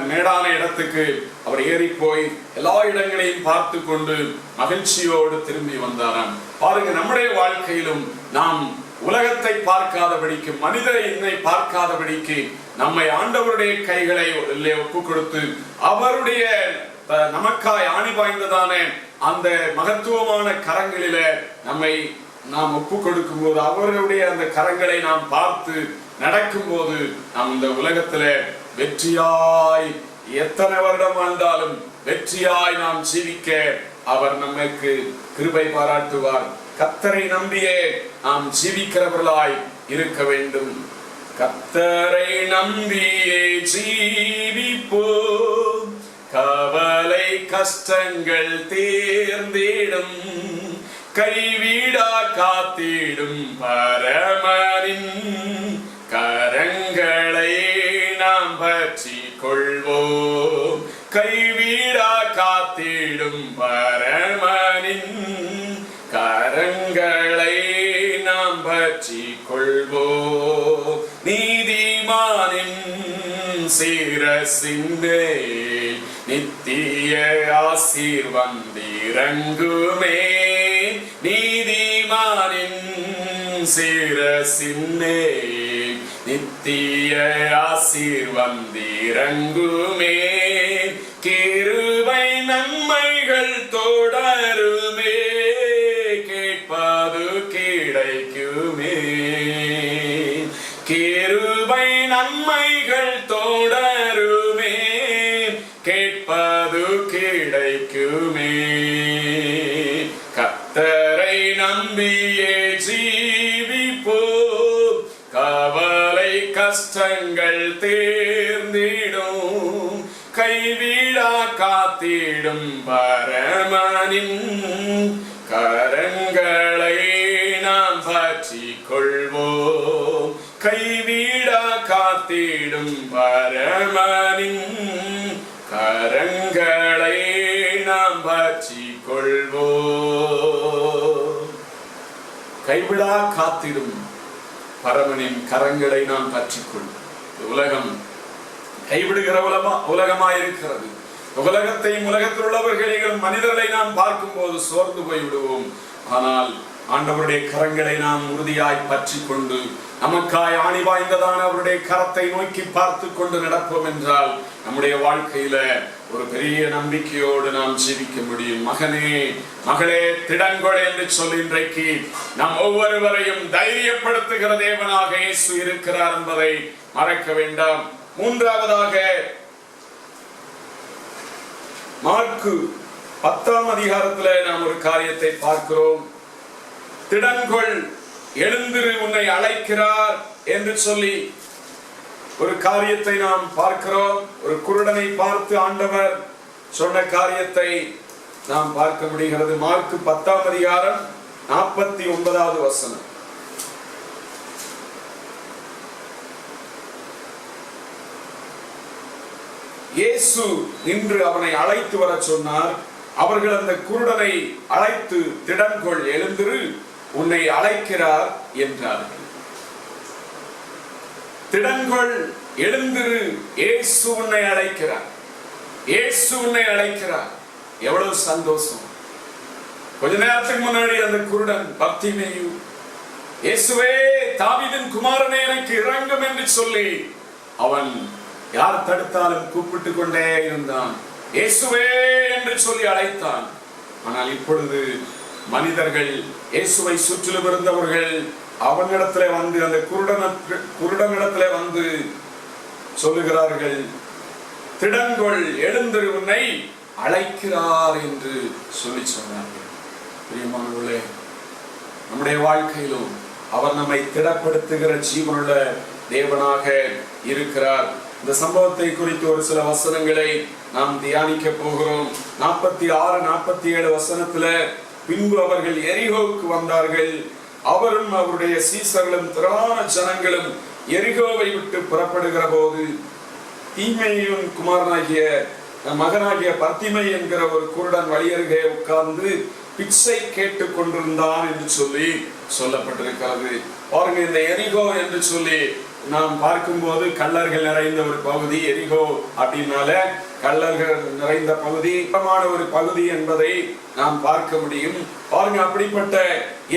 மேடான இடத்துக்கு அவர் ஏறி போய் எல்லா இடங்களையும் பார்த்து கொண்டு மகிழ்ச்சியோடு திரும்பி வந்தாராம். பாருங்க, நம்முடைய வாழ்க்கையிலும் நாம் உலகத்தை பார்க்காதபடிக்கு, மனிதனை பார்க்காதபடிக்கு நம்மை ஆண்டவருடைய கைகளை ஒப்பு கொடுத்து அவருடைய நமக்காய் ஆணி பாய்ந்ததான அந்த மகத்துவமான கரங்களில நம்மை நாம் ஒப்பு கொடுக்கும் போது, அவர்களுடைய அந்த கரங்களை நாம் பார்த்து நடக்கும் போது, நாம் இந்த உலகத்துல வெற்றியாய் எத்தனை வருடம் வாழ்ந்தாலும் வெற்றியாய் நாம் ஜீவிக்க அவர் நமக்கு கிருபை பாராட்டுவார். கர்த்தரை நம்பியே நாம் ஜீவிக்கிறவர்களாய் இருக்க வேண்டும். கர்த்தரை நம்பியே ஜீவிப்போம், கவலை கஷ்டங்கள் தீர்ந்திடும், கைவிடா காத்திடும் பரமனின் கரங்களை நாம் பற்றி கொள்வோம். கைவிடா காத்திடும் பரமனின் கரங்களை நாம் பற்றி கொள்வோம். நீதிமானின் சிரசின் மேல் நித்திய ஆசீர்வதிரங்குமே. நீதிமானின் சிரசின் மேல் நித்திய ஆசீர்வதிரங்குமே. கிருபை நன்மைகள் தொடருமே, கேட்பது கிடைக்குமே. கிருபை நன்மைகள் தொடருமே, கேட்பது கிடைக்குமே. கர்த்தரை நம்பியே ஜீவிப்போம், கவலை கஷ்டங்கள் தீர்ந்திடும், கைவிடா காத்திடும் பரமனின் கரங்களை நாம் பற்றி கொள்வோம். கைவிடா காத்திடும் பரமனின் கரங்களை நாம் பற்றி கொள்வோம். கைவிடா காத்திடும் பரமனின் கரங்களை நாம் பற்றிக்கொள்வோம். உலகம் கைவிடுகிற உலகமாயிருக்கிறது. உலகத்தையும் உலகத்தில் உள்ளவர்களையும் மனிதர்களை நாம் பார்க்கும் போது சோர்ந்து போய்விடுவோம். ஆனால் ஆண்டவருடைய கரங்களை நாம் உறுதியாய் பற்றி கொண்டு நமக்காய் ஆணி வாய்ந்ததான அவருடைய கரத்தை நோக்கி பார்த்து கொண்டு நடப்போம் என்றால் நம்முடைய வாழ்க்கையில ஒரு பெரிய நம்பிக்கையோடு நாம் ஜீவிக்க முடியும். மகனே, மகளே, திடங்கொள் என்று சொல்லி இன்றைக்கு நாம் ஒவ்வொருவரையும் தைரியப்படுத்துகிற தேவனாக இயேசு இருக்கிறார் என்பதை மறக்க வேண்டாம். மூன்றாவதாக மார்க்கு 10ஆம் அதிகாரத்துல நாம் ஒரு காரியத்தை பார்க்கிறோம். திடங்கொள், எழுந்திரு, உன்னை அழைக்கிறார் என்று சொல்லி ஒரு காரியத்தை நாம் பார்க்கிறோம். ஒரு குருடனை பார்த்து ஆண்டவர் சொன்ன காரியத்தை நாம் பார்க்க முடிகிறது. மார்க்கு 10ஆம் அதிகாரம் 49வது வசனம். இயேசு நின்று அவனை அழைத்து வர சொன்னார். அவர்கள் அந்த குருடனை அழைத்து, திடங்கொள், எழுந்திரு, உன்னை அழைக்கிறார் என்றார்கள். திடங்கொள், எழுந்திரு, இயேசு உன்னை அழைக்கிறார். இயேசு உன்னை அழைக்கிறார். எவ்வளவு சந்தோஷம்! கொஞ்ச நேரத்துக்கு முன்னாடி அந்த குருடன் பர்த்திமேயு, இயேசுவே, தாவீதின் குமாரனே, எனக்கு இரங்கும் என்று சொல்லி அவன் யார் தடுத்தாலும் கூப்பிட்டு கொண்டே இருந்தான். இயேசுவே என்று சொல்லி அழைத்தான். ஆனால் இப்பொழுது மனிதர்கள், இயேசுவை சுற்றிலும் இருந்தவர்கள் அவனிடத்துல வந்து, அந்த குருடனிடத்துல வந்து சொல்லுகிறார்கள், திடங்கொள், எழுந்திரு, உன்னை அழைக்கிறார் என்று சொல்லி சொன்னார்கள். பிரியமானவர்களே, நம்முடைய வாழ்க்கையிலும் அவர் நம்மை திடப்படுத்துகிற ஜீவனுள்ள தேவனாக இருக்கிறார். இந்த சம்பவத்தை குறித்து ஒரு சில வசனங்களை நாம் தியானிக்க போகிறோம். 46, 47 வசனத்துல, பின்பு அவர்கள் எரிகோவுக்கு வந்தார்கள். அவரும் அவருடைய சீசர்களும் திரளான ஜனங்களும் எரிகோவை விட்டு புறப்படுகிற போது தீமேயின் குமாரனாகிய மகனாகிய பர்த்திமை என்கிற ஒரு குருடன் வழியருகே உட்கார்ந்து பிச்சை கேட்டுக் கொண்டிருந்தான் என்று சொல்லி சொல்லப்பட்டிருக்கிறது. பாருங்க, இந்த எரிகோ என்று சொல்லி நாம் பார்க்கும்போது கள்ளர்கள் நிறைந்த ஒரு பகுதி எரிகோ அப்படின்னால கள்ளர்கள் நிறைந்த பகுதி, ஒரு பகுதி என்பதை நாம் பார்க்க முடியும். பாருங்க, அப்படிப்பட்ட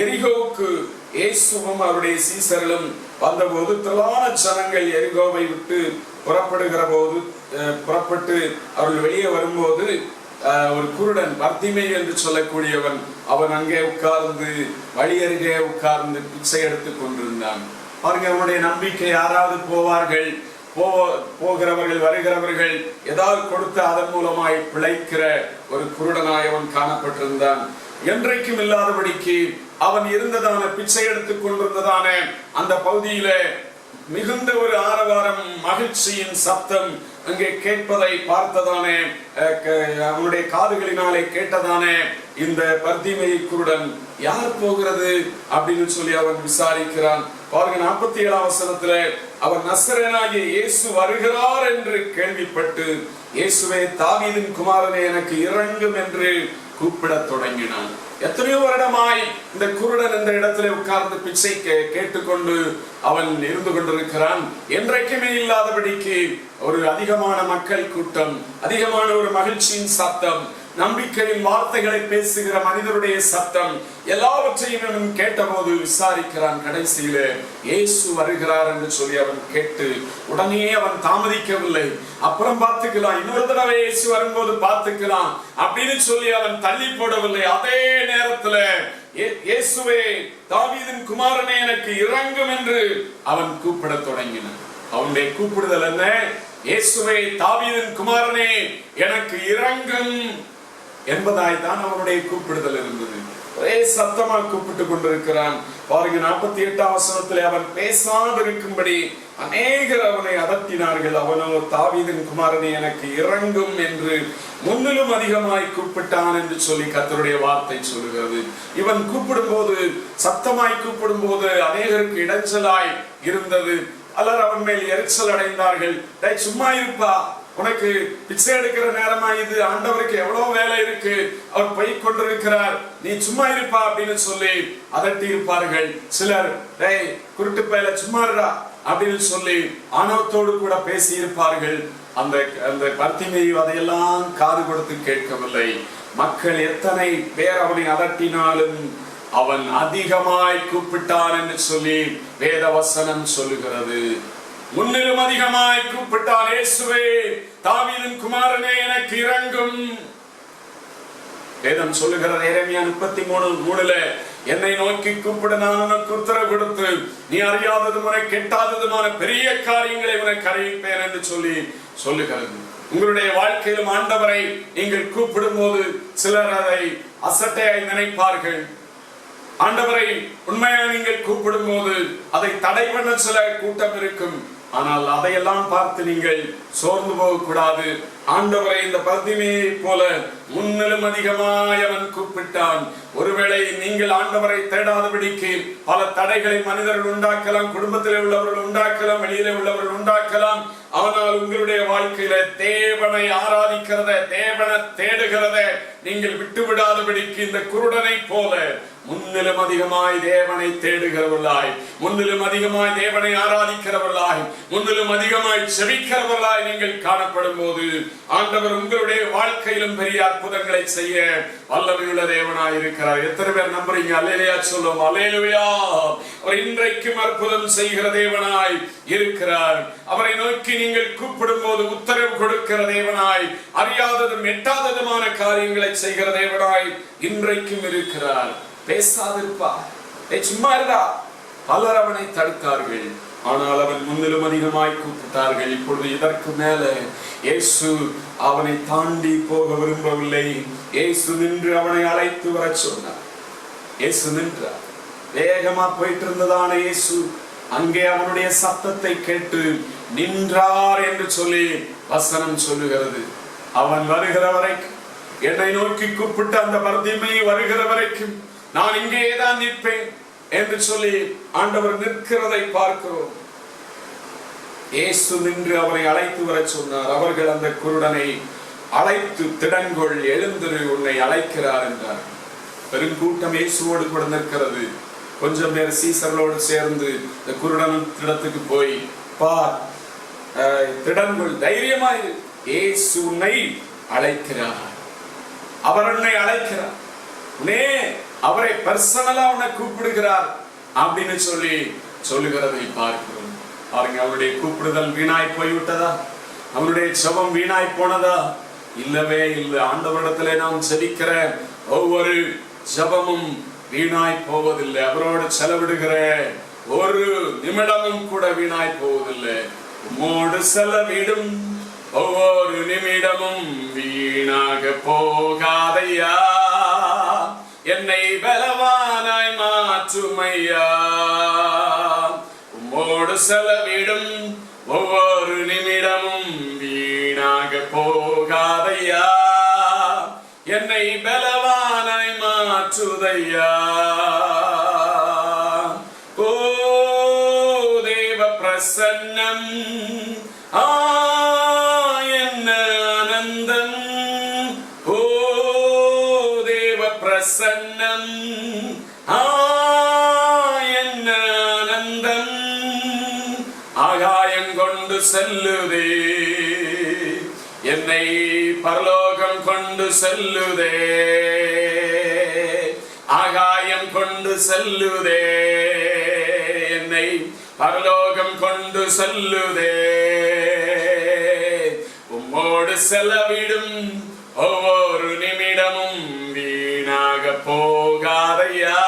எரிகோவுக்கு இயேசுவும் அவருடைய சீசர்களும் வந்தபோது திரளான ஜனங்கள் எரிகோவை விட்டு புறப்பட்டு அவர்கள் வெளியே வரும்போது ஒரு குருடன், பர்திமேயு என்று சொல்லக்கூடியவன், அவன் அங்கே உட்கார்ந்து வழி அருகே உட்கார்ந்து பிச்சை எடுத்துக் கொண்டிருந்தான். பாருங்க, அவனுடைய நம்பிக்கை, யாராவது போவார்கள், போகிறவர்கள் வருகிறவர்கள் ஏதாவது கொடுத்து அதன் மூலமாய் பிழைக்கிற ஒரு குருடனாய் அவன் காணப்பட்டிருந்தான். என்றைக்கும் இல்லாதபடிக்கு அவன் இருந்ததான பிச்சை எடுத்துக் கொண்டிருந்ததான அந்த பகுதியில மிகுந்த ஒரு ஆரவாரம், மகிழ்ச்சியின் சத்தம் அங்கே கேட்பதை பார்த்ததானே, அவனுடைய காதுகளினாலே கேட்டதானே இந்த பர்திமேயு குருடன், யார் போகிறது அப்படின்னு சொல்லி அவன் விசாரிக்கிறான். பாருங்க, 47ஆம் வசனத்துல அவன் நசரேயனாகிய இயேசு வருகிறார் என்று கேள்விப்பட்டு, இயேசுவே தாவீதின் குமாரனே எனக்கு இரங்கும் என்று கூப்பிட தொடங்கினான். எத்தனையோ வருடமாய் இந்த குருடன் இந்த இடத்துல உட்கார்ந்து பிச்சை கேட்டுக்கொண்டு அவன் இருந்து கொண்டிருக்கிறான். என்றைக்குமே இல்லாதபடிக்கு ஒரு அதிகமான மக்கள் கூட்டம், அதிகமான ஒரு மகிழ்ச்சியின் சத்தம், நம்பிக்கையின் வார்த்தைகளை பேசுகிற மனிதருடைய சத்தம், எல்லாவற்றையும் கேட்டபோது விசாரிக்கிறான். கடைசியில இயேசு வருகிறார் என்று சொல்லி அவன் கேட்டு உடனே அவன் தாமதிக்கவில்லை. அப்புறம் பார்த்துக்கலாம், இன்னொரு தடவை இயேசு வரும்போது பார்த்துக்கலாம் அப்படின்னு சொல்லி அவன் தள்ளி போடவில்லை. அதே நேரத்துல இயேசுவே தாவீதின் குமாரனே எனக்கு இரங்கும் என்று அவன் கூப்பிட தொடங்கினான். அவனுடைய கூப்பிடுதல் என்ன? இயேசுவே தாவீதின் குமாரனே எனக்கு இரங்கும் என்பதாய்தான் அவனுடைய கூப்பிடுதல் இருந்தது. ஒரே சத்தமா கூப்பிட்டு கொண்டிருக்கிறான். பாருங்க, 48ஆம் வசனத்திலே அவன் பேசாதிருக்கும்படி அநேகர் அவனை அதட்டினார்கள். அவனோ தாவீதின் குமாரனே எனக்கு இரங்கும் என்று முன்னிலும் அதிகமாய் கூப்பிட்டான் என்று சொல்லி கர்த்தருடைய வார்த்தை சொல்லுகிறது. இவன் கூப்பிடும் போது, சத்தமாய் கூப்பிடும் போது அநேகருக்கு இடைஞ்சலாய் இருந்தது. பலர் அவன் மேல் எரிச்சல் அடைந்தார்கள். சும்மா இருப்பா, உனக்கு பிச்சை எடுக்கிற நேரமா இது, ஆண்டவருக்கு எவ்வளவு வேலை இருக்கு, அவர் போய் கொண்டிருக்கிறார், நீ சும்மா இருப்பா அப்படின்னு சொல்லி அதட்டி இருப்பார்கள். சிலர் குருட்டு பையில சும்மா இருடா அப்படின்னு சொல்லி ஆணவத்தோடு கூட பேசி இருப்பார்கள். அந்த பர்திமேயு அதையெல்லாம் காது கொடுத்து கேட்கவில்லை. மக்கள் எத்தனை பேர் அவனை அதட்டினாலும் அவன் அதிகமாய் கூப்பிட்டான் என்று சொல்லி வேத வசனம் சொல்லுகிறது. முன்னிலும் அதிகமாய் கூப்பிட்டான். இயேசுவே தாவீதின் குமாரனே எனக்கு இரங்கும். வேதம் சொல்லுகிறது, எரேமியா 33:3 என்னை நோக்கி கூப்பிட, நான் உனக்கு உத்தரவு கொடுத்து நீ அறியாததுமான கெட்டாததுமான பெரிய காரியங்களை உனக்கு அறிவிப்பேன் என்று சொல்லி சொல்லுகிறது. உங்களுடைய வாழ்க்கையிலும் ஆண்டவரை நீங்கள் கூப்பிடும் போது சிலர் அதை அசட்டையாய் நினைப்பார்கள். ஆண்டவரை உண்மையாக நீங்கள் கூப்பிடும் போது அதை தடை பண்ண சில கூட்டம் இருக்கும். ஆனால் அதையெல்லாம் பார்த்து நீங்கள் சோர்ந்து போக கூடாது. ஆண்டவரை இந்த பர்திமேயை போல முன்னிலும் அதிகமாய் அவன் கூப்பிட்டான். ஒருவேளை நீங்கள் ஆண்டவரை தேடாதபடிக்கு பல தடைகளை மனிதர்கள் உண்டாக்கலாம், குடும்பத்திலே உள்ளவர்கள் உண்டாக்கலாம், வெளியிலே உள்ளவர்கள் உண்டாக்கலாம். ஆனால் உங்களுடைய வாழ்க்கையில தேவனை ஆராதிக்கிறத, தேவனை தேடுகிறத நீங்கள் விட்டுவிடாதபடிக்கு இந்த குருடனை போல முன்னிலும் அதிகமாய் தேவனை தேடுகிறவர்களாய், முன்னிலும் அதிகமாய் தேவனை ஆராதிக்கிறவர்களாய், முன்னிலும் அதிகமாய் செபிக்கிறவர்களாய் நீங்கள் காணப்படும் போது ஆண்டவர் உங்களுடைய வாழ்க்கையிலும் பெரிய அற்புதங்களை செய்ய வல்லமையுள்ள தேவனாய் இருக்கிறார். எத்தனை பேர் நம்புறீங்க? அல்லேலூயா சொல்லுவோம். அல்லேலூயா. அவர் இன்றைக்கும் அற்புதம் செய்கிற தேவனாய் இருக்கிறார். அவரை நோக்கி நீங்கள் கூப்பிடும் போது உத்தரவு கொடுக்கிற தேவனாய், அறியாததும் எட்டாததுமான காரியங்களை செய்கிற தேவனாய் இன்றைக்கும் இருக்கிறார். பேசாதிருப்பா, சும்மா இருடா. பலர் அவனை தடுத்தார்கள். ஆனால் அவன் முன்னிலும் அதிகமாய் கூப்பிட்டார்கள். இப்பொழுது இதற்கு மேல இயேசு அவனை தாண்டி போக விரும்பவில்லை. இயேசு நின்று அவனை அழைத்து வர சொன்னார். இயேசு நின்றார். வேகமா போயிட்டு இருந்ததான இயேசு அங்கே அவனுடைய சத்தத்தை கேட்டு நின்றார் என்று சொல்லி வசனம் சொல்லுகிறது. அவன் வருகிற வரைக்கும், என்னை நோக்கி கூப்பிட்டு அந்த பர்திமேயு வருகிற வரைக்கும் நான் இங்கேதான் நிற்பேன் என்று சொல்லி ஆண்டவர் நிற்கிறதை பார்க்கிறோம். இயேசு நின்று அவரை அழைத்து வர சொன்னார். அவர்கள் அந்த குருடனை அழைத்து, திடன்கொள், எழுந்திரு, உன்னை அழைக்கிறார் என்றார். பெருங்கூட்டம் இயேசுவோடு கூட நிற்கிறது. கொஞ்சம் பேர் சீசர்களோடு சேர்ந்து இந்த குருடனிடத்துக்கு போய், பார், திடன்கள், தைரியமாய், இயேசு உன்னை அழைக்கிறார், அவர் உன்னை அழைக்கிறார், உன்னே அவரை பர்சனலா உன்னை கூப்பிடுகிறார் அப்படின்னு சொல்லி சொல்லுகிறதை பார்க்கிறோம். பாருங்க, அவருடைய கூப்பிடுதல் வீணாய் போய்விட்டதா? அவருடைய ஜெபம் வீணாய் போனதா? இல்லவே இல்லை. ஆண்டவரிடத்திலே நாம் ஜெபிக்கிற ஒவ்வொரு ஜெபமும் வீணாய் போவதில்லை. அவரோடு செலவிடுகிற ஒரு நிமிடமும் கூட வீணாய் போவதில்லை. உம்மோடு செலவிடும் ஒவ்வொரு நிமிடமும் வீணாக போகாதையா, என்னை பலவானாய் மாற்றுமையா. உம்மோடு செலவிடும் ஒவ்வொரு நிமிடமும் வீணாக போகாதையா, என்னை பலவானாய் மாற்றுதையா. ஓ தேவ பிரசன்னம், என்ன ஆனந்தம். ஓ தேவ பிரசன்னம், என்ன ஆனந்தம். ஆகாயம் கொண்டு செல்லுதே, என்னை பரலோகம் கொண்டு செல்லுதே. ஆகாயம் கொண்டு செல்லுதே, என்னை பரலோகம் கொண்டு செல்லுதே. உம்மோடு செலவிடும் ஒவ்வொரு நிமிடமும் வீணாக போகாதையா,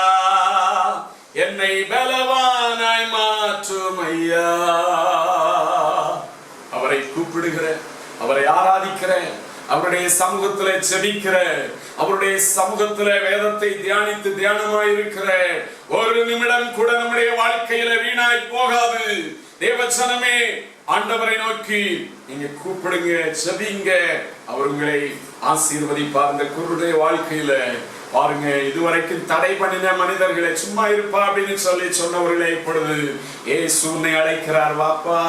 என்னை பலவானாய் மாற்றுமையா. அவரை கூப்பிடுகிற, அவரை ஆராதிக்கிற, அவருடைய சமூகத்துல ஜெபிக்கிற, அவருடைய சமூகத்துல வேதத்தை தியானித்து தியானமாயிருக்கிற ஒரு நிமிடம் கூட நம்முடைய வாழ்க்கையில வீணாய் போகாது. தேவச்சனமே, ஆண்டவரை நோக்கி நீங்க கூப்பிடுங்க, ஜெபிங்க, அவர் உங்களை ஆசீர்வதிப்பார். இந்த குருடைய வாழ்க்கையில பாருங்க, இதுவரைக்கும் தடை பண்ணின மனிதர்களை சும்மா இருப்பா அப்படின்னு சொல்லி சொன்னவர்களே இப்பொழுது இயேசு உன்னை அழைக்கிறார், வாப்பா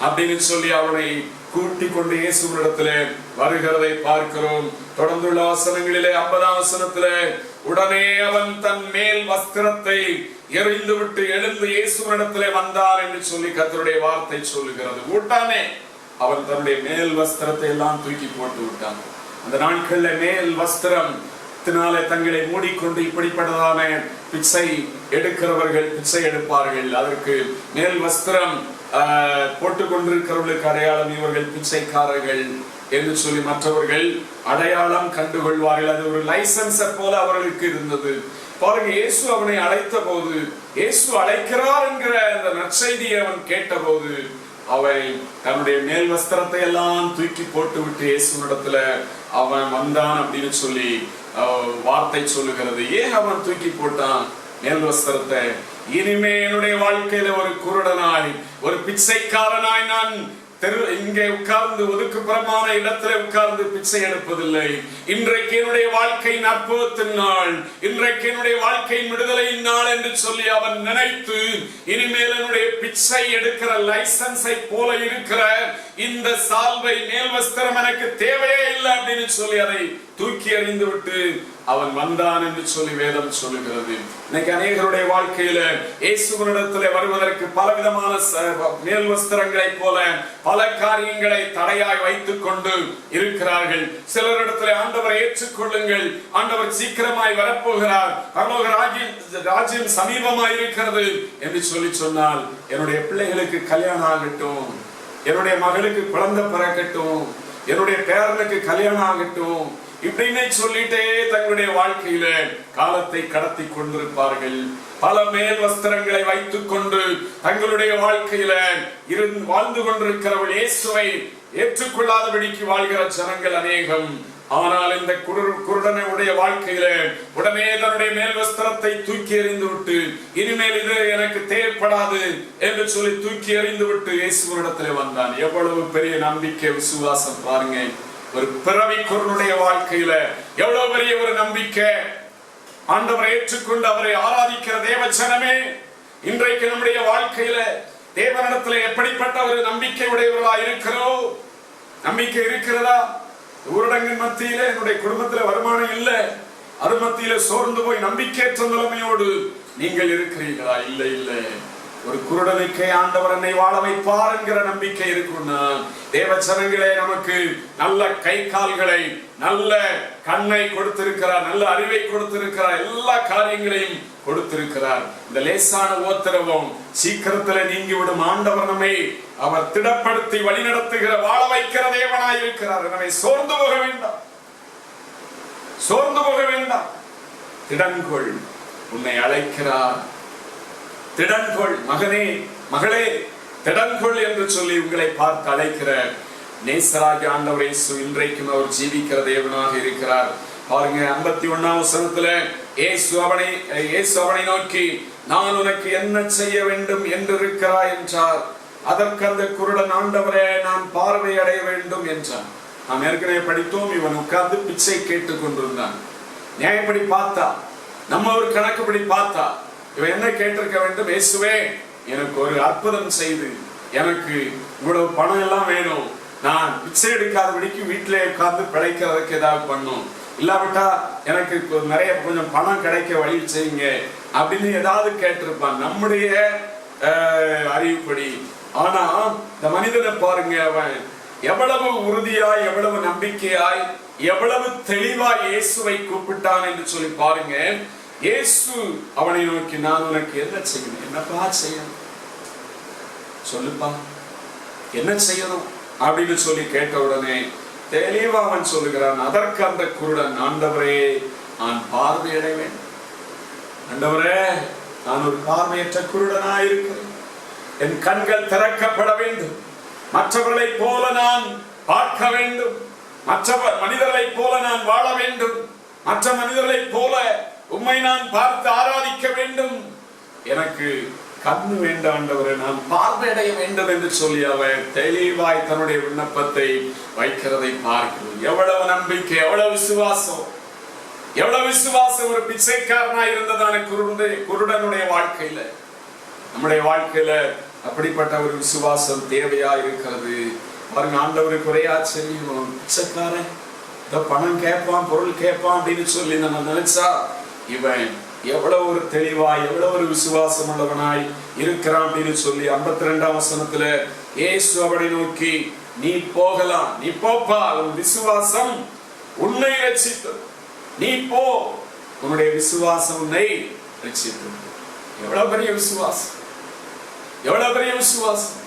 அப்படின்னு சொல்லி அவனை கூட்டி கொண்டு இயேசுவிடத்துல வருகிறதை பார்க்கிறோம். தொடர்ந்துள்ள வசனங்களிலே 50ஆம் வசனத்திலே, உடனே அவன் தன் மேல் வஸ்திரத்தை எறிந்து விட்டு எழுந்து இயேசுவிடத்திலே வந்தான் என்று சொல்லி கர்த்தருடைய வார்த்தை சொல்லுகிறது. உடனே அவன் தன்னுடைய மேல் வஸ்திரத்தை எல்லாம் தூக்கி போட்டு விட்டான். அந்த நாட்கள்ல மேல் வஸ்திரம் தங்களை மூடிக்கொண்டு இப்படிப்பட்டதான பிச்சை எடுக்கிறவர்கள் பிச்சை எடுப்பார்கள். அதற்கு மேல் வஸ்திரம் போட்டுக் கொண்டிருக்கிறவர்களுக்கு அடையாளம் இவர்கள் பிச்சைக்காரர்கள் என்று சொல்லி மற்றவர்கள் அடையாளம் கண்டுகொள்வார்கள். அது ஒரு லைசன்ஸ் போல அவர்களுக்கு இருந்தது. பாருங்க, இயேசு அவனை அழைத்த போது, இயேசு அழைக்கிறார் என்கிற அந்த நற்செய்தியை அவன் கேட்ட போது அவன் தன்னுடைய மேல் வஸ்திரத்தை எல்லாம் தூக்கி போட்டு விட்டு இயேசுவிடத்துல அவன் வந்தான் அப்படின்னு சொல்லி வார்த்தை சொல்லுகிறது. ஏன் அவன் தூக்கி போட்டான் மேல் வஸ்திரத்தை? இனிமே என்னுடைய வாழ்க்கையில ஒரு குருடனாய், ஒரு பிச்சைக்காரனாய் நான் இங்கே உட்கார்ந்து ஒதுக்குப்புறமான இடத்துல உட்கார்ந்து பிச்சை எடுப்பதில்லை. இன்றைக்கு என்னுடைய வாழ்க்கையின் அற்புதத்தின் நாள், இன்றைக்கு என்னுடைய வாழ்க்கையின் விடுதலையின் நாள் என்று சொல்லி அவன் நினைத்து, இனிமேல் என்னுடைய பிச்சை எடுக்கிற லைசன்ஸை போல இருக்கிற இந்த சால்வை மேல் வஸ்திரம் எனக்கு தேவையே இல்லை அப்படின்னு சொல்லி அதை தூக்கி எறிந்து விட்டு அவன் வந்தான் என்று சொல்லி வேதம் சொல்லுகிறது. இன்னைக்கு அநேகருடைய வாழ்க்கையில இயேசுவினிடத்திலே வருவதற்கு பலவிதமான மேல் வஸ்திரங்களை போல பல காரியங்களை தடையாய் வைத்துக் கொண்டு இருக்கிறார்கள். சிலரிடத்திலே ஆண்டவரை ஏற்றுக்கொள்ளுங்கள், ஆண்டவர் சீக்கிரமாய் வரப்போகிறார், பரலோக ராஜ்யம் சமீபமாய் இருக்கிறது என்று சொல்லி சொன்னால், என்னுடைய பிள்ளைகளுக்கு கல்யாணம் ஆகட்டும், என்னுடைய மகளுக்கு குழந்தை பிறக்கட்டும், என்னுடைய பேரனுக்கு கல்யாணம் ஆகட்டும் இப்படின்னு சொல்லிட்டே தங்களுடைய வாழ்க்கையில காலத்தை கடத்தி கொண்டிருப்பார்கள். பல மேல் வஸ்திரங்களை வைத்துக் கொண்டு தங்களுடைய வாழ்க்கையில வாழ்ந்து கொண்டிருக்கிறவர்கள் இயேசுவை ஏற்றுக்கொள்ளாதபடிக்கு வாழ்கிற ஜனங்கள் அநேகம். ஆனால் இந்த குருடனுடைய வாழ்க்கையில உடனே தன்னுடைய மேல் வஸ்திரத்தை தூக்கி எறிந்து விட்டு, இனிமேல் இது எனக்கு தேவைப்படாது என்று சொல்லி தூக்கி எறிந்து விட்டு இயேசுவினிடத்திலே வந்தான். எவ்வளவு பெரிய நம்பிக்கை, விசுவாசம் பாருங்க! ஒரு பிறவி குருடனுடைய வாழ்க்கையில எவ்வளவு பெரிய ஒரு நம்பிக்கை! ஆண்டவரை ஏற்றுக்கொண்டு அவரை ஆராதிக்கிற தேவஜனமே, இன்றைக்கு நம்முடைய வாழ்க்கையில தேவனிடத்துல எப்படிப்பட்ட ஒரு நம்பிக்கை உடையவர்களா இருக்கிறோம்? நம்பிக்கை இருக்கிறதா? ஊரடங்கின் மத்தியில என்னுடைய குடும்பத்துல வருமானம் இல்லை, அது மத்தியில சோர்ந்து போய் நம்பிக்கையற்ற நிலைமையோடு நீங்கள் இருக்கிறீர்களா? இல்லை இல்லை. ஒரு குருடனுக்கே ஆண்டவர் என்னை வாழ வைப்பார் என்கிற நம்பிக்கை இருக்குன்னா, தேவ ஜனங்களே, நமக்கு நல்ல கை கால்களை, நல்ல கண்ணை கொடுத்திருக்கிறார், நல்ல அறிவை கொடுத்திருக்கிறார், எல்லா காரியங்களையும் கொடுத்திருக்கிறார். இந்த லேசான உத்தரவும் சீக்கிரத்தில் நீங்கிவிடும். ஆண்டவர் நம்மை அவர் திடப்படுத்தி வழிநடத்துகிற, வாழ வைக்கிற தேவனாய் இருக்கிறார். எனவே சோர்ந்து போக வேண்டாம், சோர்ந்து போக வேண்டாம். திடன்கொள், உன்னை அழைக்கிறார். திடன்கொள் மகனே, மகளே, திடன்கொள் என்று சொல்லி உங்களை பார்த்து அழைக்கிற நேசராகிய ஆண்டவர் இயேசு இன்றைக்கும் அவர் ஜீவிக்கிற தேவனாக இருக்கிறார். பாருங்க, 51ஆம் வசனத்துல இயேசு அவனை நோக்கி, நான் உனக்கு என்ன செய்ய வேண்டும் என்று இருக்கிறாய் என்றார். அதற்கு அந்த குருடன், ஆண்டவரே, நான் பார்வை அடைய வேண்டும் என்றான். நாம் ஏற்கனவே படித்தோம். இவன் உட்கார்ந்து பிச்சை கேட்டுக் கொண்டிருந்தான். நியாயப்படி பார்த்தா, நம்ம ஒரு கணக்குப்படி பார்த்தா, இவன் என்ன கேட்டிருக்க வேண்டும்? இயேசுவே, எனக்கு ஒரு அற்புதம் செய்து எனக்கு இவ்வளவு பணம் எல்லாம் வேணும், நான் பிச்சை எடுக்காதபடிக்கு வீட்டிலே உட்கார்ந்து பிழைக்கிறதுக்கு ஏதாவது பண்ணும், இல்லாவிட்டா எனக்கு நிறைய கொஞ்சம் பணம் கிடைக்க வழி செய்யுங்க அப்படின்னு ஏதாவது கேட்டிருப்பான் நம்முடைய அறிவுப்படி. ஆனா இந்த மனிதனை பாருங்க, அவன் எவ்வளவு உறுதியாய், எவ்வளவு நம்பிக்கையாய், எவ்வளவு தெளிவாய் இயேசுவை கூப்பிட்டான் என்று சொல்லி பாருங்க. இயேசு அவனை நோக்கி, நான் உனக்கு என்ன செய்யணும்? என்னப்பா செய்யணும் சொல்லுப்பா, என்ன செய்யணும் அப்படின்னு சொல்லி கேட்ட உடனே தெளிவா அவன் சொல்லுகிறான். அதற்கு அந்த குருடன், ஆண்டவரே, நான் பார்வையடைய வேண்டும். ஆண்டவரே, நான் ஒரு பார்வையற்ற குருடனா இருக்கிறேன், என் கண்கள் திறக்கப்பட வேண்டும், மற்றவர்களை போல நான் பார்க்க வேண்டும், மற்ற மனிதர்களை போல நான் வாழ வேண்டும், மற்ற மனிதர்களை போல உம்மை நான் பார்த்து ஆராதிக்க வேண்டும், எனக்கு கண்ணு வேண்டாம் ஆண்டவரே, நான் பார்வையடைய வேண்டும் என்று சொல்லி அவர் தெளிவாய் தன்னுடைய விண்ணப்பத்தை வைக்கிறதை பார்க்கிறோம். எவ்வளவு நம்பிக்கை, எவ்வளவு விசுவாசம், எவ்வளவு விசுவாசம் ஒரு பிச்சைக்காரனாய் இருந்ததான குருடனுடைய வாழ்க்கையில, நம்முடைய வாழ்க்கையில அப்படிப்பட்ட ஒரு விசுவாசம் தேவையா இருக்கிறது. பாருங்க, ஆண்டவருக்கு குறையா செய்யும். பிச்சைக்காரன் பணம் கேட்பான், பொருள் கேட்பான் அப்படின்னு சொல்லி நம்ம நினைச்சா, இவன் எவ்வளவு ஒரு தெளிவாய், எவ்வளவு ஒரு விசுவாசம் உள்ளவனாய் இருக்கிறான் அப்படின்னு சொல்லி 52ஆம் வசனத்துல இயேசு அவனை நோக்கி, நீ போகலாம், நீ போப்பா, உன் விசுவாசம் உன்னை ரட்சித்தது, நீ போ, உன்னுடைய விசுவாசம் உன்னை ரட்சித்தது. எவ்வளவு பெரிய விசுவாசம், எவ்வளவு பெரிய விசுவாசம்.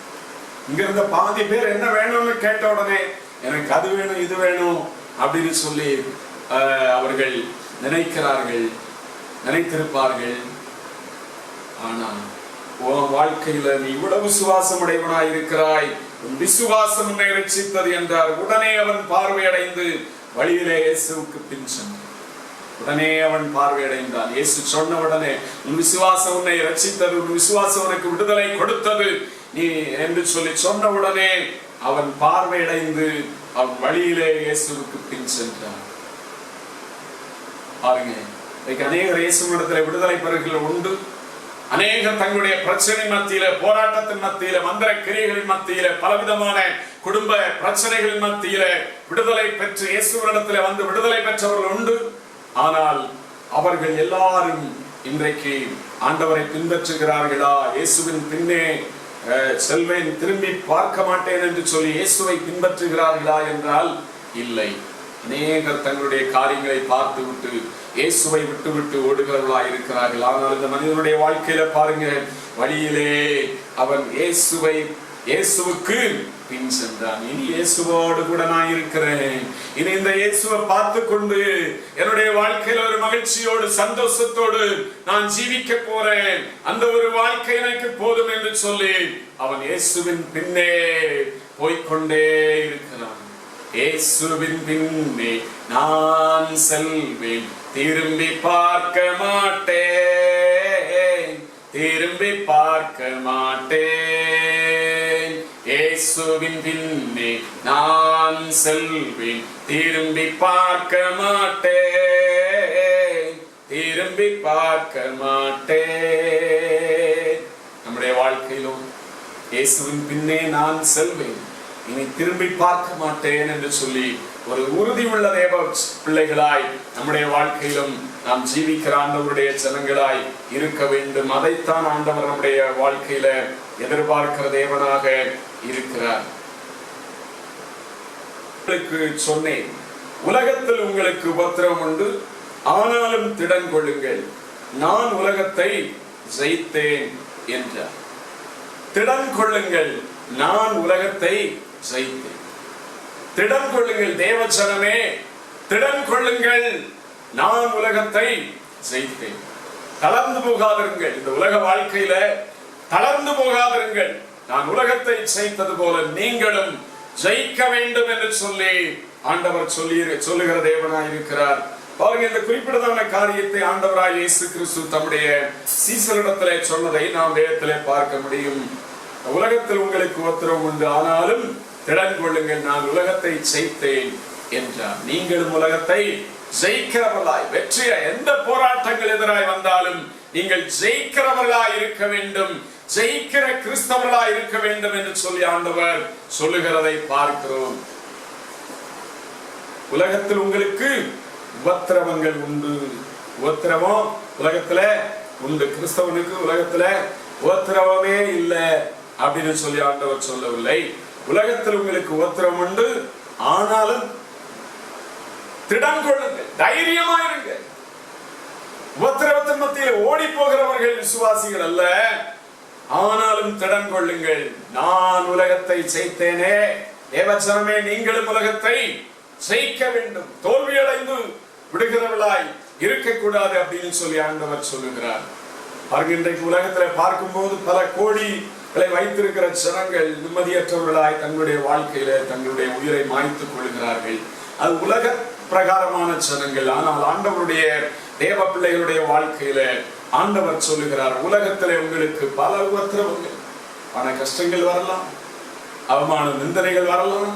இங்க இருந்த பாதி பேர் என்ன வேணும்னு கேட்ட உடனே, எனக்கு அது வேணும், இது வேணும் அப்படின்னு சொல்லி அவர்கள் நினைக்கிறார்கள், நினைத்திருப்பார்கள். ஆனா உன் வாழ்க்கையில நீ இவ்வளவு விசுவாசம் உடையவனாய் இருக்கிறாய், உன் விசுவாசம் உன்னை ரட்சித்தது என்றார். உடனே அவன் பார்வையடைந்து வழியிலே இயேசுவுக்கு பின் சென்றான். உடனே அவன் பார்வையடைந்தான். இயேசு சொன்ன உடனே, உன் விசுவாசம் உன்னை ரட்சித்தது, உன் விசுவாசம் உனக்கு விடுதலை கொடுத்தது நீ என்று சொல்லி சொன்ன உடனே அவன் பார்வையடைந்து அவன் வழியிலே இயேசுவுக்கு பின் சென்றான். பாருங்க, அநேகர் இயேசுவிடத்தில் விடுதலை பெறுகிற உண்டு. அநேகர் தங்களுடைய பிரச்சனை மத்தியில, போராட்டத்தின் மத்தியில, மந்திர கிரியைகளின் மத்தியில, பலவிதமான குடும்ப பிரச்சனைகளின் மத்தியில விடுதலை பெற்று இயேசுவிடத்தில் வந்து விடுதலை பெற்றவர்கள் உண்டு. ஆனால் அவர்கள் எல்லாரும் இன்றைக்கு ஆண்டவரை பின்பற்றுகிறார்களா? இயேசுவின் பின்னே செல்வேன், திரும்பி பார்க்க மாட்டேன் என்று சொல்லி இயேசுவை பின்பற்றுகிறார்களா என்றால் இல்லை. அநேகர் தங்களுடைய காரியங்களை பார்த்து விட்டு இயேசுவை விட்டு விட்டு ஓடுகிறவர்களா இருக்கிறார்கள். ஆனால் இந்த மனிதனுடைய வாழ்க்கையில பாருங்க, வழியிலே அவன் இயேசுவுக்கு பின் சென்றான். இனி இயேசுவோடு கூட நான் இருக்கிறேன், இனி இந்த இயேசுவை பார்த்து கொண்டு என்னுடைய வாழ்க்கையில ஒரு மகிழ்ச்சியோடு, சந்தோஷத்தோடு நான் ஜீவிக்க போறேன், அந்த ஒரு வாழ்க்கை எனக்கு போதும் என்று சொல்லி அவன் இயேசுவின் பின்னே போய்கொண்டே இருக்கிறான். இயேசுவின் பின்னே நான் செல்வேன், திரும்பி பார்க்க மாட்டேன், திரும்பி பார்க்க மாட்டேன். இயேசுவின் பின்னே நான் செல்வேன், திரும்பி பார்க்க மாட்டேன், திரும்பி பார்க்க மாட்டேன். நம்முடைய வாழ்க்கையிலும் இயேசுவின் பின்னே நான் செல்வேன், இனி திரும்பி பார்க்க மாட்டேன் என்று சொல்லி ஒரு உறுதி உள்ள தேவ பிள்ளைகளாய் நம்முடைய வாழ்க்கையிலும் நாம் ஜீவிக்கிற ஆண்டவருடைய ஜனங்களாய் இருக்க வேண்டும். அதைத்தான் ஆண்டவர் நம்முடைய வாழ்க்கையில எதிர்பார்க்கிற தேவனாக இருக்கிறார். சொன்னேன், உலகத்தில் உங்களுக்கு உபத்திரவம் உண்டு, ஆனாலும் திடன் கொள்ளுங்கள், நான் உலகத்தை ஜெயித்தேன் என்றார். திடன் கொள்ளுங்கள், நான் உலகத்தை ஜெயித்தேன். திடன் கொள்ளுங்கள் தேவ ஜனமே, திடன் கொள்ளுங்கள், நான் உலகத்தை ஜெயித்தேன். தளர்ந்து போகாதிருங்கள். இந்த உலக வாழ்க்கையில தளர்ந்து போகாதிருங்கள். நான் உலகத்தை ஜெயித்தது போல நீங்களும் ஜெயிக்க வேண்டும் என்று சொல்லி ஆண்டவர் சொல்லுகிற தேவனாய் இருக்கிறார். பாருங்க, இந்த குறிப்பிட்டதான காரியத்தை ஆண்டவராய் இயேசு கிறிஸ்து தம்முடைய சீசரிடத்திலே சொன்னதை நாம் வேதத்திலே பார்க்க முடியும். உலகத்தில் உங்களுக்கு உபத்திரவம் உண்டு, ஆனாலும் திடன் கொள்ளுங்கள், நான் உலகத்தை ஜெயித்தேன் என்றார். நீங்களும் உலகத்தை ஜெயிக்கிறவர்களாய், வெற்றிய எந்த போராட்டங்கள் எதிராய் வந்தாலும் நீங்கள் ஜெயிக்கிறவர்களாய் இருக்க வேண்டும், ஜெயிக்கிற கிறிஸ்தவர்களாய் இருக்க வேண்டும் என்று சொல்லி ஆண்டவர் சொல்லுகிறதை பார்க்கிறோம். உலகத்தில் உங்களுக்கு உபத்திரவங்கள் உண்டு. உபத்திரவம் உலகத்துல உண்டு. கிறிஸ்தவனுக்கு உலகத்துல உபத்திரவமே இல்லை அப்படின்னு சொல்லி ஆண்டவர் சொல்லவில்லை. உலகத்தில் உங்களுக்கு உபத்திரவம் உண்டு, ஆனாலும் திடன் கொள்ளுங்கள், தைரியமா இருங்க. உபத்திரவத்தின் மத்தியில் ஓடி போகிறவர்கள் விசுவாசிகள் அல்ல, ஆனாலும் திடன் கொள்ளுங்கள், நான் உலகத்தை ஜெயித்தேனே. தேவஜனமே, நீங்களும் உலகத்தை ஜெயிக்க வேண்டும், தோல்வியடைந்து விடுகிறவர்களாய் இருக்கக்கூடாது அப்படின்னு சொல்லி ஆண்டவர் சொல்லுகிறார். இன்றைக்கு உலகத்துல பார்க்கும் போது பல கோடிகளை வைத்திருக்கிற ஜனங்கள் நிம்மதியற்றவர்களாய் தங்களுடைய வாழ்க்கையில தங்களுடைய உயிரை மாய்த்துக் கொள்கிறார்கள். அது உலக பிரகாரமான ஜனங்கள். ஆனால் ஆண்டவருடைய தேவ பிள்ளைகளுடைய வாழ்க்கையில ஆண்டவர் சொல்லுகிறார், உலகத்திலே உங்களுக்கு பல உபத்திரவங்கள், பண கஷ்டங்கள் வரலாம், அவமான நிந்தனைகள் வரலாம்,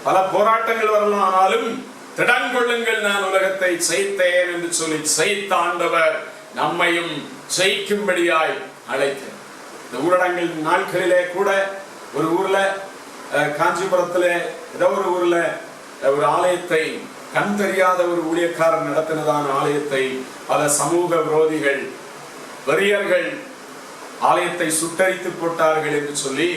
பல போராட்டங்கள் வரலாம், ஆனாலும் திடன் கொள்ளுங்கள், நான் உலகத்தை ஜெயித்தேன் என்று சொல்லி ஜெயித்த ஆண்டவர் நம்மையும் ஜெயிக்கும்படியாய் அழைக்கிறார். இந்த ஊரடங்கு நாட்களிலே கூட ஒரு ஊர்ல, காஞ்சிபுரத்துல ஏதோ ஒரு ஊர்ல ஒரு ஆலயத்தை, கண் தெரியாத ஒரு ஊழியக்காரன் நடத்தினதான ஆலயத்தை பல சமூக விரோதிகள், வெறியர்கள் ஆலயத்தை சுட்டரித்து போட்டார்கள் என்று சொல்லி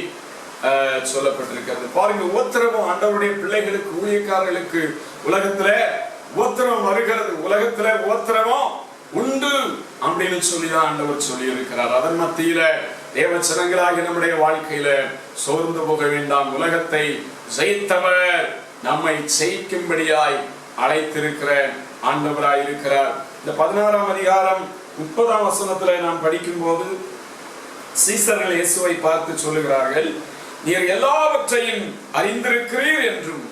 சொல்லப்பட்டிருக்கிறது. பாருங்க, உபத்திரவம் ஆண்டவருடைய பிள்ளைகளுக்கு, ஊழியக்காரர்களுக்கு உலகத்துல உபத்திரவம் வருகிறது. உலகத்துல உபத்திரவம் உண்டு அப்படின்னு சொல்லிதான் ஆண்டவர் சொல்லி இருக்கிறார். அதன் மத்தியில தேவ ஜனங்களாகிய நம்முடைய வாழ்க்கையில சோர்ந்து போக வேண்டாம். உலகத்தை ஜெயித்தவர் நம்மை ஜெயிக்கும்படியாய் அழைத்திருக்கிற ஆண்டவராய் இருக்கிறார். இந்த 16ஆம் அதிகாரம் 30ஆம் வசனத்துல நாம் படிக்கும் போது சீசர்கள் இயேசுவை பார்த்து சொல்லுகிறார்கள், நீர் எல்லாவற்றையும் அறிந்திருக்கிறீர் என்றும்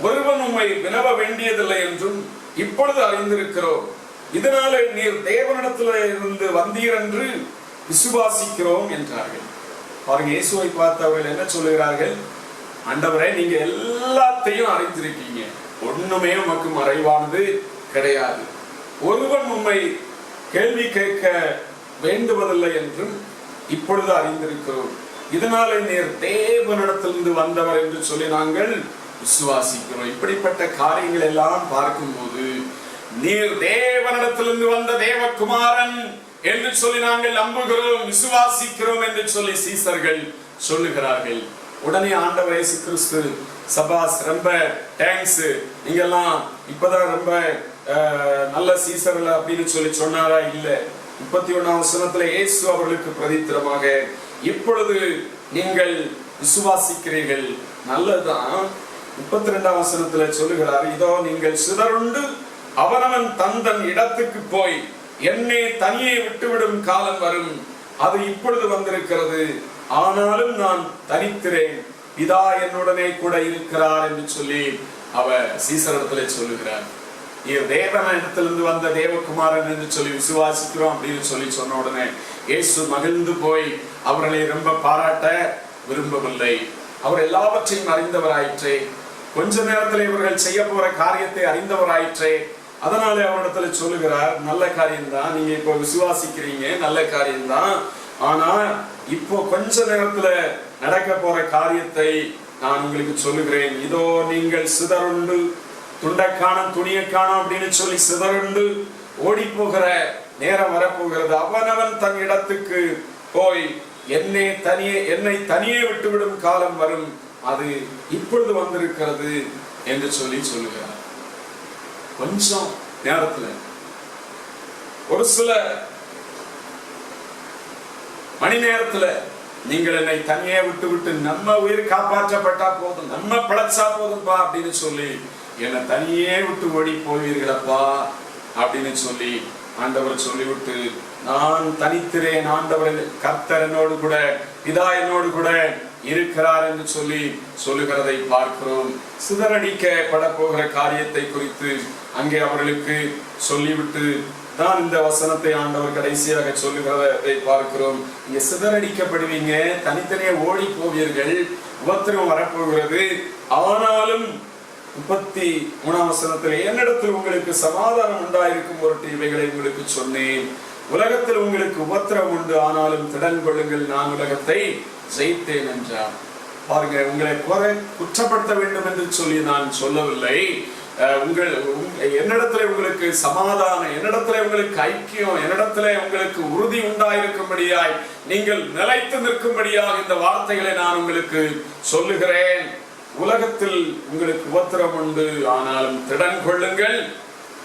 ஒருவன் உம்மை வினவ வேண்டியதில்லை என்றும் இப்பொழுது அறிந்திருக்கிறோம். இதனாலே நீர் தேவனிடத்திலே இருந்து வந்தீர் என்று விசுவாசிக்கிறோம் என்றார்கள். பாருங்க, இயேசுவை பார்த்து அவர்கள் என்ன சொல்லுகிறார்கள்? ஆண்டவரே, நீங்க எல்லாத்தையும் அறிந்திருக்கீங்க, ஒண்ணுமே உமக்கு மறைவானது கிடையாது. ஒருவன் உம்மை கேள்வி கேட்க வேண்டுவதில்லை என்றும் இப்பொழுது அறிந்திருக்கிறோம். இதனாலே நீர் தேவனிடத்திலிருந்து வந்தவர் என்று சொல்லி நாங்கள் விசுவாசிக்கிறோம். இப்படிப்பட்ட காரியங்கள் எல்லாம் பார்க்கும்போது நீர் தேவனிடத்திலிருந்து வந்த தேவகுமாரன் என்று சொல்லி நாங்கள் நம்புகிறோம், விசுவாசிக்கிறோம் என்று சொல்லி சீசர்கள் சொல்லுகிறார்கள். உடனே ஆண்டவர் இயேசு கிறிஸ்து, சபாஸ், ரொம்ப தேங்க்ஸ், நீங்க எல்லாம் இப்பதான் ரொம்ப நல்ல சீசர்கள் அப்படின்னு சொல்லி சொன்னாரா? இல்ல. 31ஆம் வசனத்துல இயேசு அவர்களுக்கு பிரதித்திரமாக, இப்பொழுது நீங்கள் விசுவாசிக்கிறீர்கள், நல்லதுதான். 32ஆம் வசனத்துல சொல்லுகிறார், இதோ நீங்கள் சிதறுண்டு அவனவன் தந்தன் இடத்துக்கு போய் என்னை தனியே விட்டுவிடும் காலம் வரும், அது இப்பொழுது வந்திருக்கிறது. ஆனாலும் நான் தனித்திரேன், பிதா என்னுடனே கூட இருக்கிறார் என்று சொல்லி அவர் சீசரிடத்திலே சொல்லுகிறார். தேவனிடத்திலிருந்து வந்த தேவகுமாரன் என்று சொல்லி விசுவாசிக்கிறோம் அப்படின்னு சொல்லி சொன்ன உடனே இயேசு மகிழ்ந்து போய் அவர்களை ரொம்ப பாராட்ட விரும்பவில்லை. அவர் எல்லாவற்றையும் அறிந்தவராயிற்றே, கொஞ்ச நேரத்தில் இவர்கள் செய்ய போற காரியத்தை அறிந்தவராயிற்றே. அதனால அவரிடத்துல சொல்லுகிறார், நல்ல காரியம்தான், நீங்க இப்போ விசுவாசிக்கிறீங்க, நல்ல காரியம்தான், ஆனா இப்போ கொஞ்ச நேரத்துல நடக்க போற காரியத்தை நான் உங்களுக்கு சொல்லுகிறேன், இதோ நீங்கள் சிதறுண்டு துண்டை காணும் துணியை காணும் அப்படின்னு சொல்லி சிதறுண்டு ஓடி போகிற நேரம் வரப்போகிறது. அவனவன் தன் இடத்துக்கு போய் என்னை தனியே விட்டுவிடும் காலம் வரும், அது இப்பொழுது வந்திருக்கிறது என்று சொல்லுகிறார். கொஞ்சம் நேரத்துல, ஒரு சில மணி நேரத்துல நீங்கள் என்னை தனியே விட்டு நம்ம உயிர் காப்பாற்றப்பட்டா போதும், நம்ம பிழைச்சா போதும்பா அப்படின்னு சொல்லி என்னை தனியே விட்டு ஓடி போவீர்களப்பா அப்படின்னு சொல்லி ஆண்டவர் சொல்லிவிட்டு, நான் தனித்திரேன், ஆண்டவர் கர்த்தர் என்னோடு கூட, பிதா என்னோடு கூட இருக்கிறார் என்று சொல்லுகிறதை பார்க்கிறோம். சிதறடிக்கப்பட போகிற காரியத்தை குறித்து அங்கே அவர்களுக்கு சொல்லிவிட்டு தான் இந்த வசனத்தை ஆண்டவர் கடைசியாக சொல்லுகிறதை பார்க்கிறோம். இங்க சிதறடிக்கப்படுவீங்க, தனித்தனியே ஓடி போவீர்கள், உபத்திரம் வரப்போகிறது. ஆனாலும் 33ஆம் வசனத்தில், என்னிடத்தில் உங்களுக்கு சமாதானம் உண்டாயிருக்கும் பொருட்டு இவைகளை உங்களுக்கு சொன்னேன். உலகத்தில் உங்களுக்கு உபத்திரம் உண்டு, ஆனாலும் திடன் கொள்ளுங்கள், நான் உலகத்தை ஜெயித்தேன் என்றார். பாருங்க, உங்களை குற்றப்படுத்த வேண்டும் என்று சொல்லி நான் சொல்லவில்லை. என்னிடத்துல உங்களுக்கு சமாதானம், என்னிடத்துல உங்களுக்கு ஐக்கியம், என்னிடத்துல உங்களுக்கு உறுதி உண்டாயிருக்கும்படியாய், நீங்கள் நிலைத்து நிற்கும்படியாக இந்த வார்த்தைகளை நான் உங்களுக்கு சொல்லுகிறேன். உலகத்தில் உங்களுக்கு உபத்திரம் உண்டு, ஆனாலும் திடன் கொள்ளுங்கள்,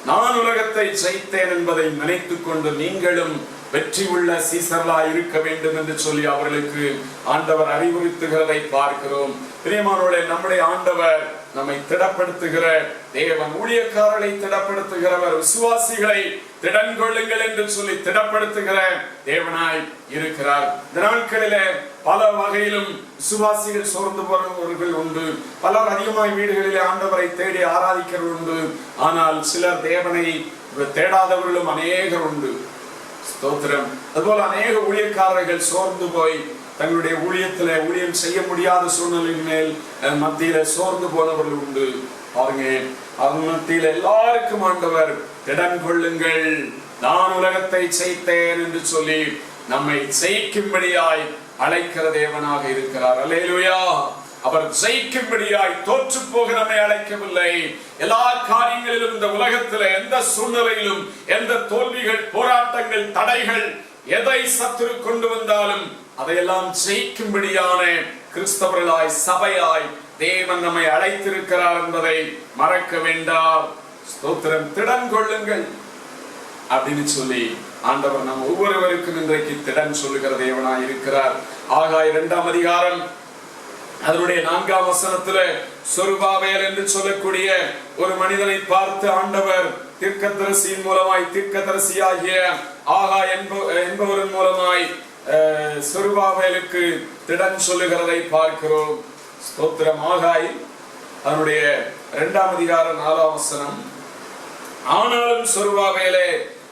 நான் உலகத்தை ஜெயித்தேன் என்பதை நினைத்துக் கொண்டு நீங்களும் வெற்றி உள்ள சீசர்களாய் இருக்க வேண்டும் என்று சொல்லி அவர்களுக்கு ஆண்டவர் அறிவுறுத்துகிறதை பார்க்கிறோம். பிரியமானவர்களே, நம்முடைய ஆண்டவர் நம்மை திடப்படுத்துகிற தேவன், ஊழியக்காரர்களை திடப்படுத்துகிறவர், விசுவாசிகளை திடன் கொள்ளுங்கள் என்று சொல்லி திடப்படுத்துகிற தேவனாய் இருக்கிறார். இந்த நாட்களிலே பல வகையிலும் விசுவாசிகள் சோர்ந்து போறவர்கள் உண்டு, பலர் அதிகமாய் வீடுகளிலே ஆண்டவரை தேடி ஆராதிக்கிறவர்கள் உண்டு. ஆனால் சிலர் தேவனை தேடாதவர்களும் அநேகர் உண்டு. ஸ்தோத்திரம். அதுபோல அநேக ஊழியக்காரர்கள் சோர்ந்து போய் தங்களுடைய ஊழியம் செய்ய முடியாத சூழ்நிலையின் மேல் மத்தியில சோர்ந்து போனவர்கள் உண்டு. பாருங்க, அதன் மத்தியில் எல்லாருக்கும் ஆண்டவர் திடன் கொள்ளுங்கள், நான் உலகத்தை ஜெயித்தேன் என்று சொல்லி நம்மை ஜெயிக்கும்படியாய் அழைக்கிற தேவனாக இருக்கிறார். அல்லேலூயா. அவர் ஜெயிக்கும்படியாய் தோற்று போக நம்மை அழைக்கவில்லை. எல்லா காரியங்களிலும், இந்த உலகத்தில் எந்த சூழ்நிலையிலும், எந்த தோல்விகள், போராட்டங்கள், தடைகள், எதை சத்துரு கொண்டு வந்தாலும் அதையெல்லாம் ஜெயிக்கும்படியான கிறிஸ்தவர்களாய், சபையாய் தேவன் நம்மை அழைத்திருக்கிறார் என்பதை மறக்க வேண்டாம். ஸ்தோத்திரம். திடன் கொள்ளுங்கள் அப்படின்னு சொல்லி ஆண்டவர் நம் ஒவ்வொருவருக்கும் இன்றைக்கு திடன் சொல்லுகிற தேவனாய் இருக்கிறார். ஆகாய் 2ஆம் அதிகாரம் அதனுடைய 4ஆம் வசனத்துல சொருபாபேல் என்று சொல்லக்கூடிய ஒரு மனிதனை பார்த்து ஆண்டவர் தீர்க்கதரிசியின் மூலமாய், தீர்க்கதரிசியாகிய ஆகாய் என்பவரின் மூலமாய் சொருபாபேலுக்கு திடன் சொல்லுகிறதை பார்க்கிறோம். ஸ்தோத்திரம். ஆகாய் அதனுடைய 2ஆம் அதிகாரம் 4ஆம் வசனம், ஆனாலும் சொருபாபேலே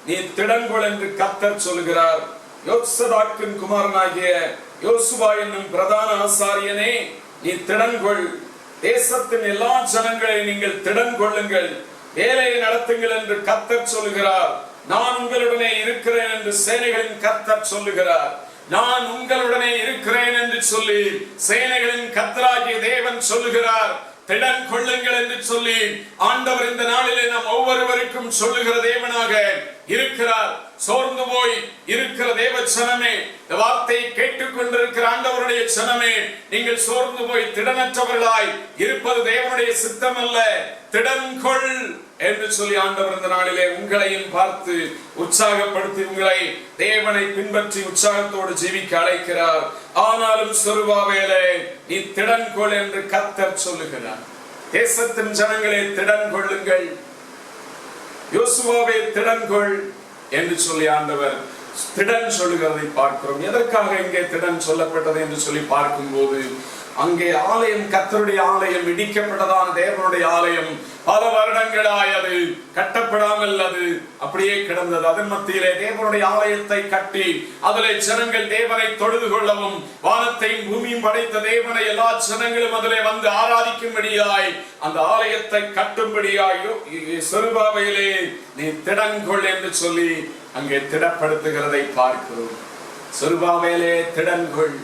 நீ திடன் கொள் என்று கர்த்தர் சொல்லுகிறார். யோசதாக்கின் குமாரனாகிய யோசுவா என்னும் பிரதான ஆசாரியனே, நீ திடன் கொள், தேசத்தின் எல்லா ஜனங்களை நீங்கள் திடன் கொள்ளுங்கள், வேலையை நடத்துங்கள் என்று கர்த்தர் சொல்லுகிறார். நான் உங்களுடனே இருக்கிறேன் என்று சேனைகளின் கர்த்தர் சொல்லுகிறார். நான் உங்களுடனே இருக்கிறேன் என்று சொல்லி சேனைகளின் கர்த்தராகிய தேவன் சொல்லுகிறார். திடன் கொள்ளுங்கள் என்று சொல்லி ஆண்டவர் இந்த நாளிலே நாம் ஒவ்வொருவருக்கும் சொல்லுகிற தேவனாக இருக்கிறார். சோர்ந்து போய் இருக்கிற தேவ ஜனமே, இந்த வார்த்தையை கேட்டுக்கொண்டிருக்கிற ஆண்டவருடைய ஜனமே, நீங்கள் சோர்ந்து போய் திடனற்றவர்களாய் இருப்பது தேவனுடைய சித்தம் அல்ல. திடன் கொள் என்று சொல்லி ஆண்டவர் இந்த நாளிலே உங்களையும் பார்த்து உற்சாகப்படுத்தி உங்களை தேவனை பின்பற்றி உற்சாகத்தோடு ஜீவிக்க அழைக்கிறார். ஆனாலும் சொருபாபேலே நீ திடன் கொள் என்று கர்த்தர் சொல்லுகிறார். தேசத்தின் ஜனங்களே திடன் கொள்ளுங்கள், யோசுவாவே திடன் கொள் என்று சொல்லி ஆண்டவர் திடன் சொல்லுகிறதை பார்க்கிறோம். எதற்காக இங்கே திடன் சொல்லப்பட்டது என்று சொல்லி பார்க்கும்போது, அங்கே ஆலயம், கர்த்தருடைய ஆலயம், இடிக்கப்பட்டதான தேவனுடைய ஆலயம் பல வருடங்களாய் அது கட்டப்படாமல் அது அப்படியே கிடந்தது. அதன் மத்தியிலே தேவனுடைய ஆலயத்தை கட்டி அதிலே ஜனங்கள் தேவனை தொழுது கொள்ளவும், வானத்தையும் பூமியும் படைத்த தேவனை எல்லா ஜனங்களும் அதிலே வந்து ஆராதிக்கும்படியாய் அந்த ஆலயத்தை கட்டும்படியாய் சொருபாபேலே நீ திடன் கொள் என்று சொல்லி அங்கே திடப்படுத்துகிறதை பார்க்கிறோம். சொருபாபேலே திடன் கொள்,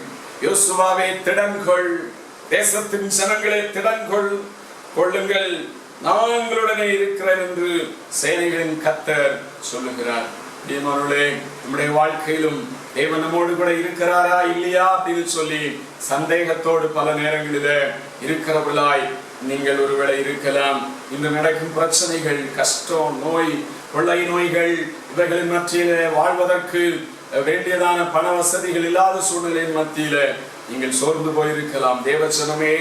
யோசுவாவே திடன் கொள், தேசத்தின் ஜனங்களே திடன் கொள்ளுங்கள், நான் உங்களுடனே இருக்கிறேன் என்று சேனைகளின் கர்த்தர் சொல்லுகிறார். பிரியமானவர்களே, நம்முடைய வாழ்க்கையிலும் தேவன் நம்மோடு கூட இருக்கிறாரா இல்லையா அப்படின்னு சொல்லி சந்தேகத்தோடு பல நேரங்களிலே இருக்கிறவர்களாய் நீங்கள் ஒருவேளை இருக்கலாம். இன்று நடக்கும் பிரச்சனைகள், கஷ்டம், நோய், கொள்ளை நோய்கள், இவைகளின் மத்தியிலே வாழ்வதற்கு வேண்டியதான பண வசதிகள் இல்லாத சூழ்நிலையின் மத்தியிலே நீங்கள் சோர்ந்து போயிருக்கலாம். தேவஜனமே,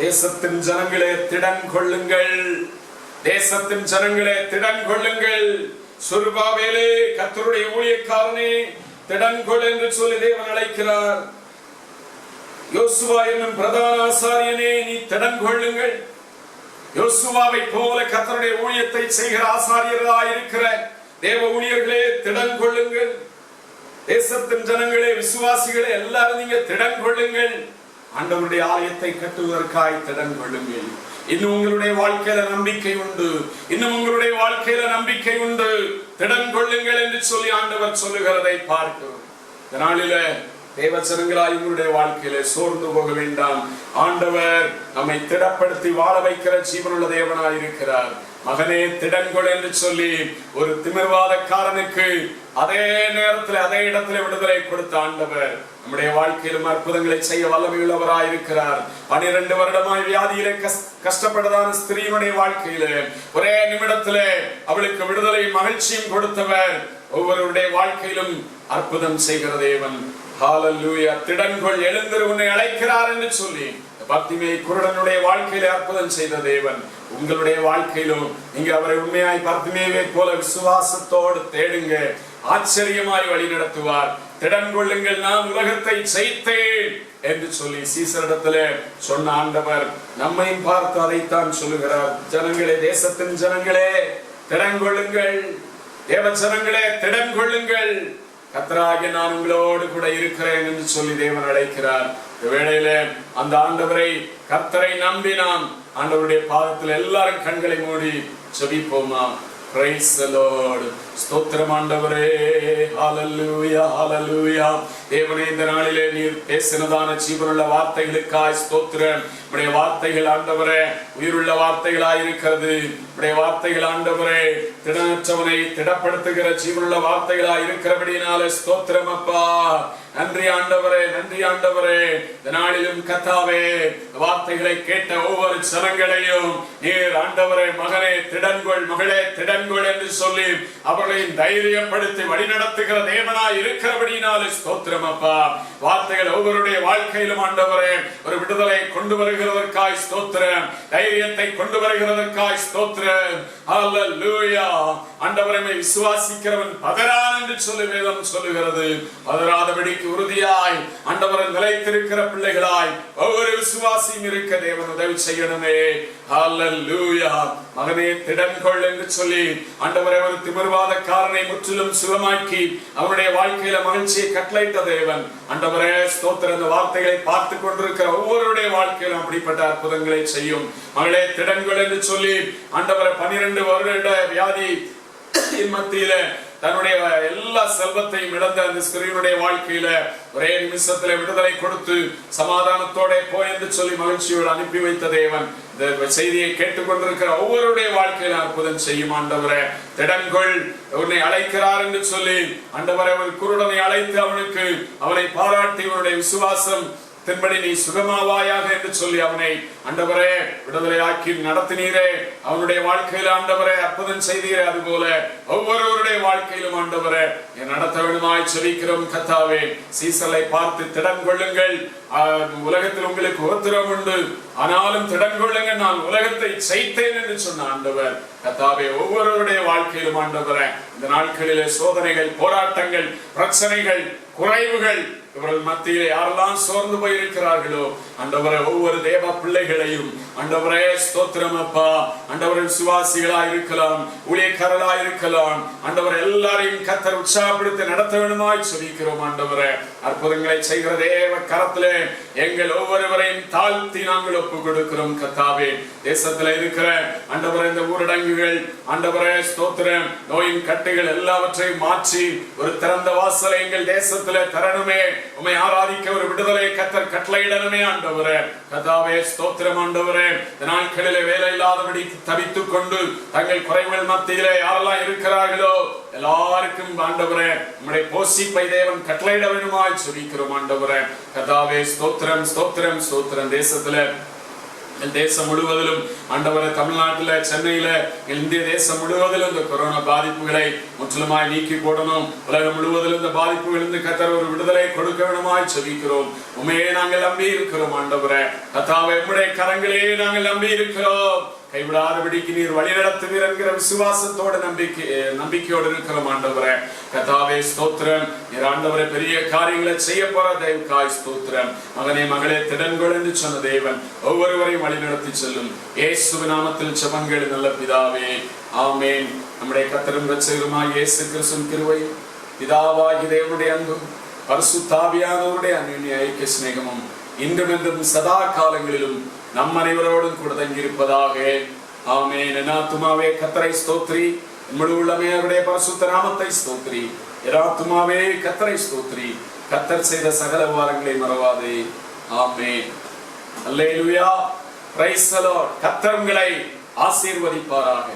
தேசத்தின் ஜனங்களே திடன் கொள்ளுங்கள், தேசத்தின் ஜனங்களே திடன் கொள்ளுங்கள். சொர்பாபேலே, கர்த்தருடைய ஊழியக்காரனே திடன் கொள் என்று சொல்லி தேவன் அழைக்கிறார். யோசுவா என்னும் பிரதான ஆசாரியனே, நீ திடன் கொள்ளுங்கள். யோசுவாவை போல கர்த்தருடைய ஊழியத்தை செய்கிற ஆசாரியர்களாய் இருக்கிற தேவ ஊழியர்களே திடன் கொள்ளுங்கள். தேசத்தின் ஜனங்களே, விசுவாசிகளே எல்லாரும் நீங்க திடன் கொள்ளுங்கள். ஆண்டவருடைய ஆலயத்தை கட்டுவதற்காய் திடன் கொள்ளுங்கள். இன்னும் உங்களுடைய வாழ்க்கையில நம்பிக்கை உண்டு, இன்னும் உங்களுடைய வாழ்க்கையில நம்பிக்கை உண்டு, திடன் கொள்ளுங்கள் என்று சொல்லி ஆண்டவர் சொல்லுகிறதை பார்க்கிறோம். இதனால தேவச்சனங்களாய் உங்களுடைய வாழ்க்கையில சோர்ந்து போக வேண்டாம். ஆண்டவர் நம்மை திடப்படுத்தி வாழ வைக்கிற ஜீவனுள்ள தேவனாய் இருக்கிறார். மகனே திடன்கொள் என்று சொல்லி ஒரு திமிர்வாதக்காரனுக்கு அதே நேரத்தில் அதே இடத்துல விடுதலை கொடுத்த ஆண்டவர் நம்முடைய வாழ்க்கையிலும் அற்புதங்களை செய்ய வல்லமையுள்ளவராய் இருக்கிறார். 12 வருடமாய் வியாதியிலே கஷ்டப்பட்டதான ஸ்திரீனுடைய வாழ்க்கையில ஒரே நிமிடத்திலே அவளுக்கு விடுதலை மகிழ்ச்சியும் கொடுத்தவர் ஒவ்வொருவருடைய வாழ்க்கையிலும் அற்புதம் செய்கிற தேவன். ஹalleluya. திடன்கொள், எழுந்திரு, உன்னை அழைக்கிறார் என்று சொல்லி பர்த்திமேயை குருடனுடைய வாழ்க்கையில அற்புதம் செய்த தேவன் உங்களுடைய வாழ்க்கையிலும் நீங்க அவரை உண்மையாய் பர்த்திமேயை போல விசுவாசத்தோடு தேடுங்க, ஆச்சரியமாய் வழி நடத்துவார். திடன் கொள்ளுங்கள், நான் உலகத்தை ஜெயித்தேன் என்று சொல்லி சீசரிடத்திலே சொன்ன ஆண்டவர் நம்மையும் பார்த்து அதைத்தான் சொல்லுகிறார். ஜனங்களே, தேசத்தின் ஜனங்களே திடன் கொள்ளுங்கள், தேவ ஜனங்களே திடன் கொள்ளுங்கள், கர்த்தராகிய நான் உங்களோடு கூட இருக்கிறேன் என்று சொல்லி தேவன் அழைக்கிறார். வேளையில அந்த ஆண்டவரை, கர்த்தரை நம்பி நாம் ஆண்டவருடைய பாதத்தில் எல்லாரும் கண்களை மூடி ஜெபிப்போமா? Praise the Lord. ஸ்தோத்திரம் ஆண்டவரே. ஹalleluya, ஹalleluya. தேவனே, இந்த நாளிலே நீர் பேசினதான ஜீவனுள்ள வார்த்தைகளுக்காய் ஸ்தோத்திரம். உம்முடைய வார்த்தைகள் ஆண்டவரே உயிருள்ள வார்த்தைகளாய் இருக்கிறது. உம்முடைய வார்த்தைகள் ஆண்டவரே திடனற்றவனை திடப்படுத்துகிற ஜீவனுள்ள வார்த்தைகளாய் இருக்கிறபடியினாலே ஸ்தோத்திரம் அப்பா. நன்றி ஆண்டவரே, நன்றி ஆண்டவரே. இந்த நாளிலும் கர்த்தாவே வார்த்தைகளை கேட்ட ஒவ்வொரு ஜனங்களையும் நீர் ஆண்டவரே மகனே திடன்கொள், மகளே திடன்கொள் என்று சொல்லி அவர்களையும் தைரியப்படுத்தி வழிநடத்துகிற தேவனாய் இருக்கிறபடியினாலே ஸ்தோத்திரம் அப்பா. வார்த்தைகள் ஒவ்வொருடைய வாழ்க்கையிலும் ஆண்டவரே ஒரு விடுதலை கொண்டு வருகிறதற்காய் ஸ்தோத்திரம், தைரியத்தை கொண்டு வருகிறதற்காய் ஸ்தோத்திரம். ஹalleluya. ஆண்டவரை விசுவாசிக்கிறவன் பதறான் என்று சொல்லி வேதம் சொல்லுகிறது. பதறாதபடிக்கு உறுதியாய் ஆண்டவரை நிலைத்திருக்கிற பிள்ளைகளாய் ஒவ்வொரு விசுவாசியும் இருக்க தேவன் உதவி செய்யணுமே. ஹalleluya. மகனே திடன்கொள் என்று சொல்லி ஆண்டவரை ஒரு திமிர்வாதக்காரனை முற்றிலும் சுகமாக்கி அவனுடைய வாழ்க்கையில மகிழ்ச்சியை கட்டளையிட்ட தேவன் ஆண்டவரே ஸ்தோத்திரம். இந்த வார்த்தைகளை பார்த்து கொண்டிருக்கிற ஒவ்வொருடைய வாழ்க்கையிலும் அப்படிப்பட்ட அற்புதங்களை செய்யும். மகளே திடன்கொள் என்று சொல்லி ஆண்டவரை 12 வருட வியாதி மத்தியில தன்னுடைய எல்லா செல்வத்தையும் இழந்த அந்த ஸ்திரீனுடைய வாழ்க்கையில ஒரே நிமிஷத்துல விடுதலை கொடுத்து சமாதானத்தோட போய் என்று சொல்லி மகிழ்ச்சியோடு அனுப்பி வைத்த தேவன் இந்த செய்தியை கேட்டுக்கொண்டிருக்கிற ஒவ்வொருடைய வாழ்க்கையில அற்புதம் செய்யும். ஆண்டவரே திடன்கொள், உன்னை அழைக்கிறார் என்று சொல்லி ஆண்டவரே ஒரு குருடனை அழைத்து அவனை பாராட்டி அவனுடைய விசுவாசம் தென்படி நீ சுகமாவாயாக என்று சொல்லி அவனை ஆண்டவரே விடுதலையாக்கி நடத்தினீரே. அவனுடைய வாழ்க்கையில ஆண்டவரே அற்புதம் செய்தீரே. அதுபோல ஒவ்வொருவருடைய வாழ்க்கையிலும் ஆண்டவரே நடத்த வேண்டுமாய் செபிக்கிறோம். கர்த்தாவே, சீசலை பார்த்து திடன் கொள்ளுங்கள், உலகத்தில் உங்களுக்கு உபத்திரம் உண்டு, ஆனாலும் திடன் கொள்ளுங்கள், நான் உலகத்தை ஜெயித்தேன் என்று சொன்ன ஆண்டவர் கர்த்தாவே ஒவ்வொருவருடைய வாழ்க்கையிலும் ஆண்டவரே இந்த நாட்களிலே சோதனைகள், போராட்டங்கள், பிரச்சனைகள், குறைவுகள் இவர்கள் மத்தியிலே யாரெல்லாம் சோர்ந்து போயிருக்கிறார்களோ ஆண்டவரே ஒவ்வொரு தேவ பிள்ளைகளையும் ஆண்டவரே ஸ்தோத்திரம் அப்பா. ஆண்டவரே விசுவாசிகளாய் இருக்கலாம், ஊழியக்காரர்களாய் இருக்கலாம், ஆண்டவரே எல்லாரையும் கர்த்தர் உற்சாகப்படுத்தி நடத்த வேண்டுமாய் சொல்லிக்கிறோம். ஆண்டவரே அற்புதங்களை செய்கிற தேவ கரத்திலே எங்கள் ஒவ்வொருவரையும் தாழ்த்தி நாங்கள் ஒப்புக் கொடுக்கிறோம். கர்த்தாவே, தேசத்துல இருக்கிற ஆண்டவரே இந்த ஊரடங்குகள் ஆண்டவரே ஸ்தோத்திரம், நோயின் கட்டுகள் எல்லாவற்றையும் மாற்றி ஒரு திறந்த வாசலை எங்கள் தேசத்திலே தரணுமே. உம்மை ஆராதிக்க ஒரு விடுதலை கர்த்தர் கட்டளையிடணுமே ஆண்டவரே. கர்த்தாவே ஸ்தோத்திரம் ஆண்டவரே. இந்த நாட்களிலே வேலை இல்லாதபடி தவித்துக் கொண்டு தங்கள் குறைகள் மத்தியிலே யாரெல்லாம் இருக்கிறார்களோ எல்லாருக்கும் ஆண்டவரே உம்முடைய போஷிப்பை தேவன் கட்டளையிட வேண்டுமாய் ஜெபிக்கிறோம் ஆண்டவரே. கர்த்தாவே ஸ்தோத்திரம் ஸ்தோத்திரம் ஸ்தோத்திரம். தேசம் முழுவதிலும் ஆண்டவரே, தமிழ்நாட்டில், சென்னையில, இந்திய தேசம் முழுவதிலும் இந்த கொரோனா பாதிப்புகளை முற்றிலுமாய் நீக்கி போடணும். உலகம் முழுவதிலும் இந்த பாதிப்புகளிலிருந்து கர்த்தர் ஒரு விடுதலை கொடுக்க வேண்டுமாய் ஜெபிக்கிறோம். உம்மையே நாங்கள் நம்பி இருக்கிறோம் ஆண்டவரே. கர்த்தாவே உம்முடைய கரங்களே நாங்கள் நம்பி இருக்கிறோம். கைவிடாதபடிக்கு நீர் வழி நடத்துவீர் என்கிற விசுவாசத்தோடு நம்பிக்கையோடு இருக்கிறோம் ஆண்டவரே. கர்த்தாவே ஸ்தோத்திரம். நீர் ஆண்டவரே பெரிய காரியங்களை செய்ய போற தேவனுக்காய் ஸ்தோத்திரம். மகனே மகளே திடன்கொள் என்று சொன்ன தேவன் ஒவ்வொருவரையும் வழி நடத்தி செல்லும். இயேசுவின் நாமத்தில் ஜெபங்கள் நல்ல பிதாவே, ஆமென். நம்முடைய கர்த்தரும் இரட்சகருமாய் இயேசு கிறிஸ்துவின் கிருபையும் பிதாவாகிய தேவனுடைய அன்பும் பரிசுத்த ஆவியானவருடைய அன்யோன்ய ஐக்கிய சிநேகமும் இன்றும் என்றும் சதா காலங்களிலும் நம் அனைவரோடும் கூட தங்கியிருப்பதாக. ஆமென். என் ஆத்துமாவே கர்த்தரை ஸ்தோத்திரி, முழு உள்ளமே அவருடைய பரிசுத்த நாமத்தை ஸ்தோத்திரி. என் ஆத்துமாவே கர்த்தரை ஸ்தோத்திரி, கர்த்தர் செய்த சகல வாரங்களை மறவாதே. ஆமென். அல்லேலூயா. Praise the Lord. கர்த்தர் உங்களை ஆசீர்வதிப்பாராக.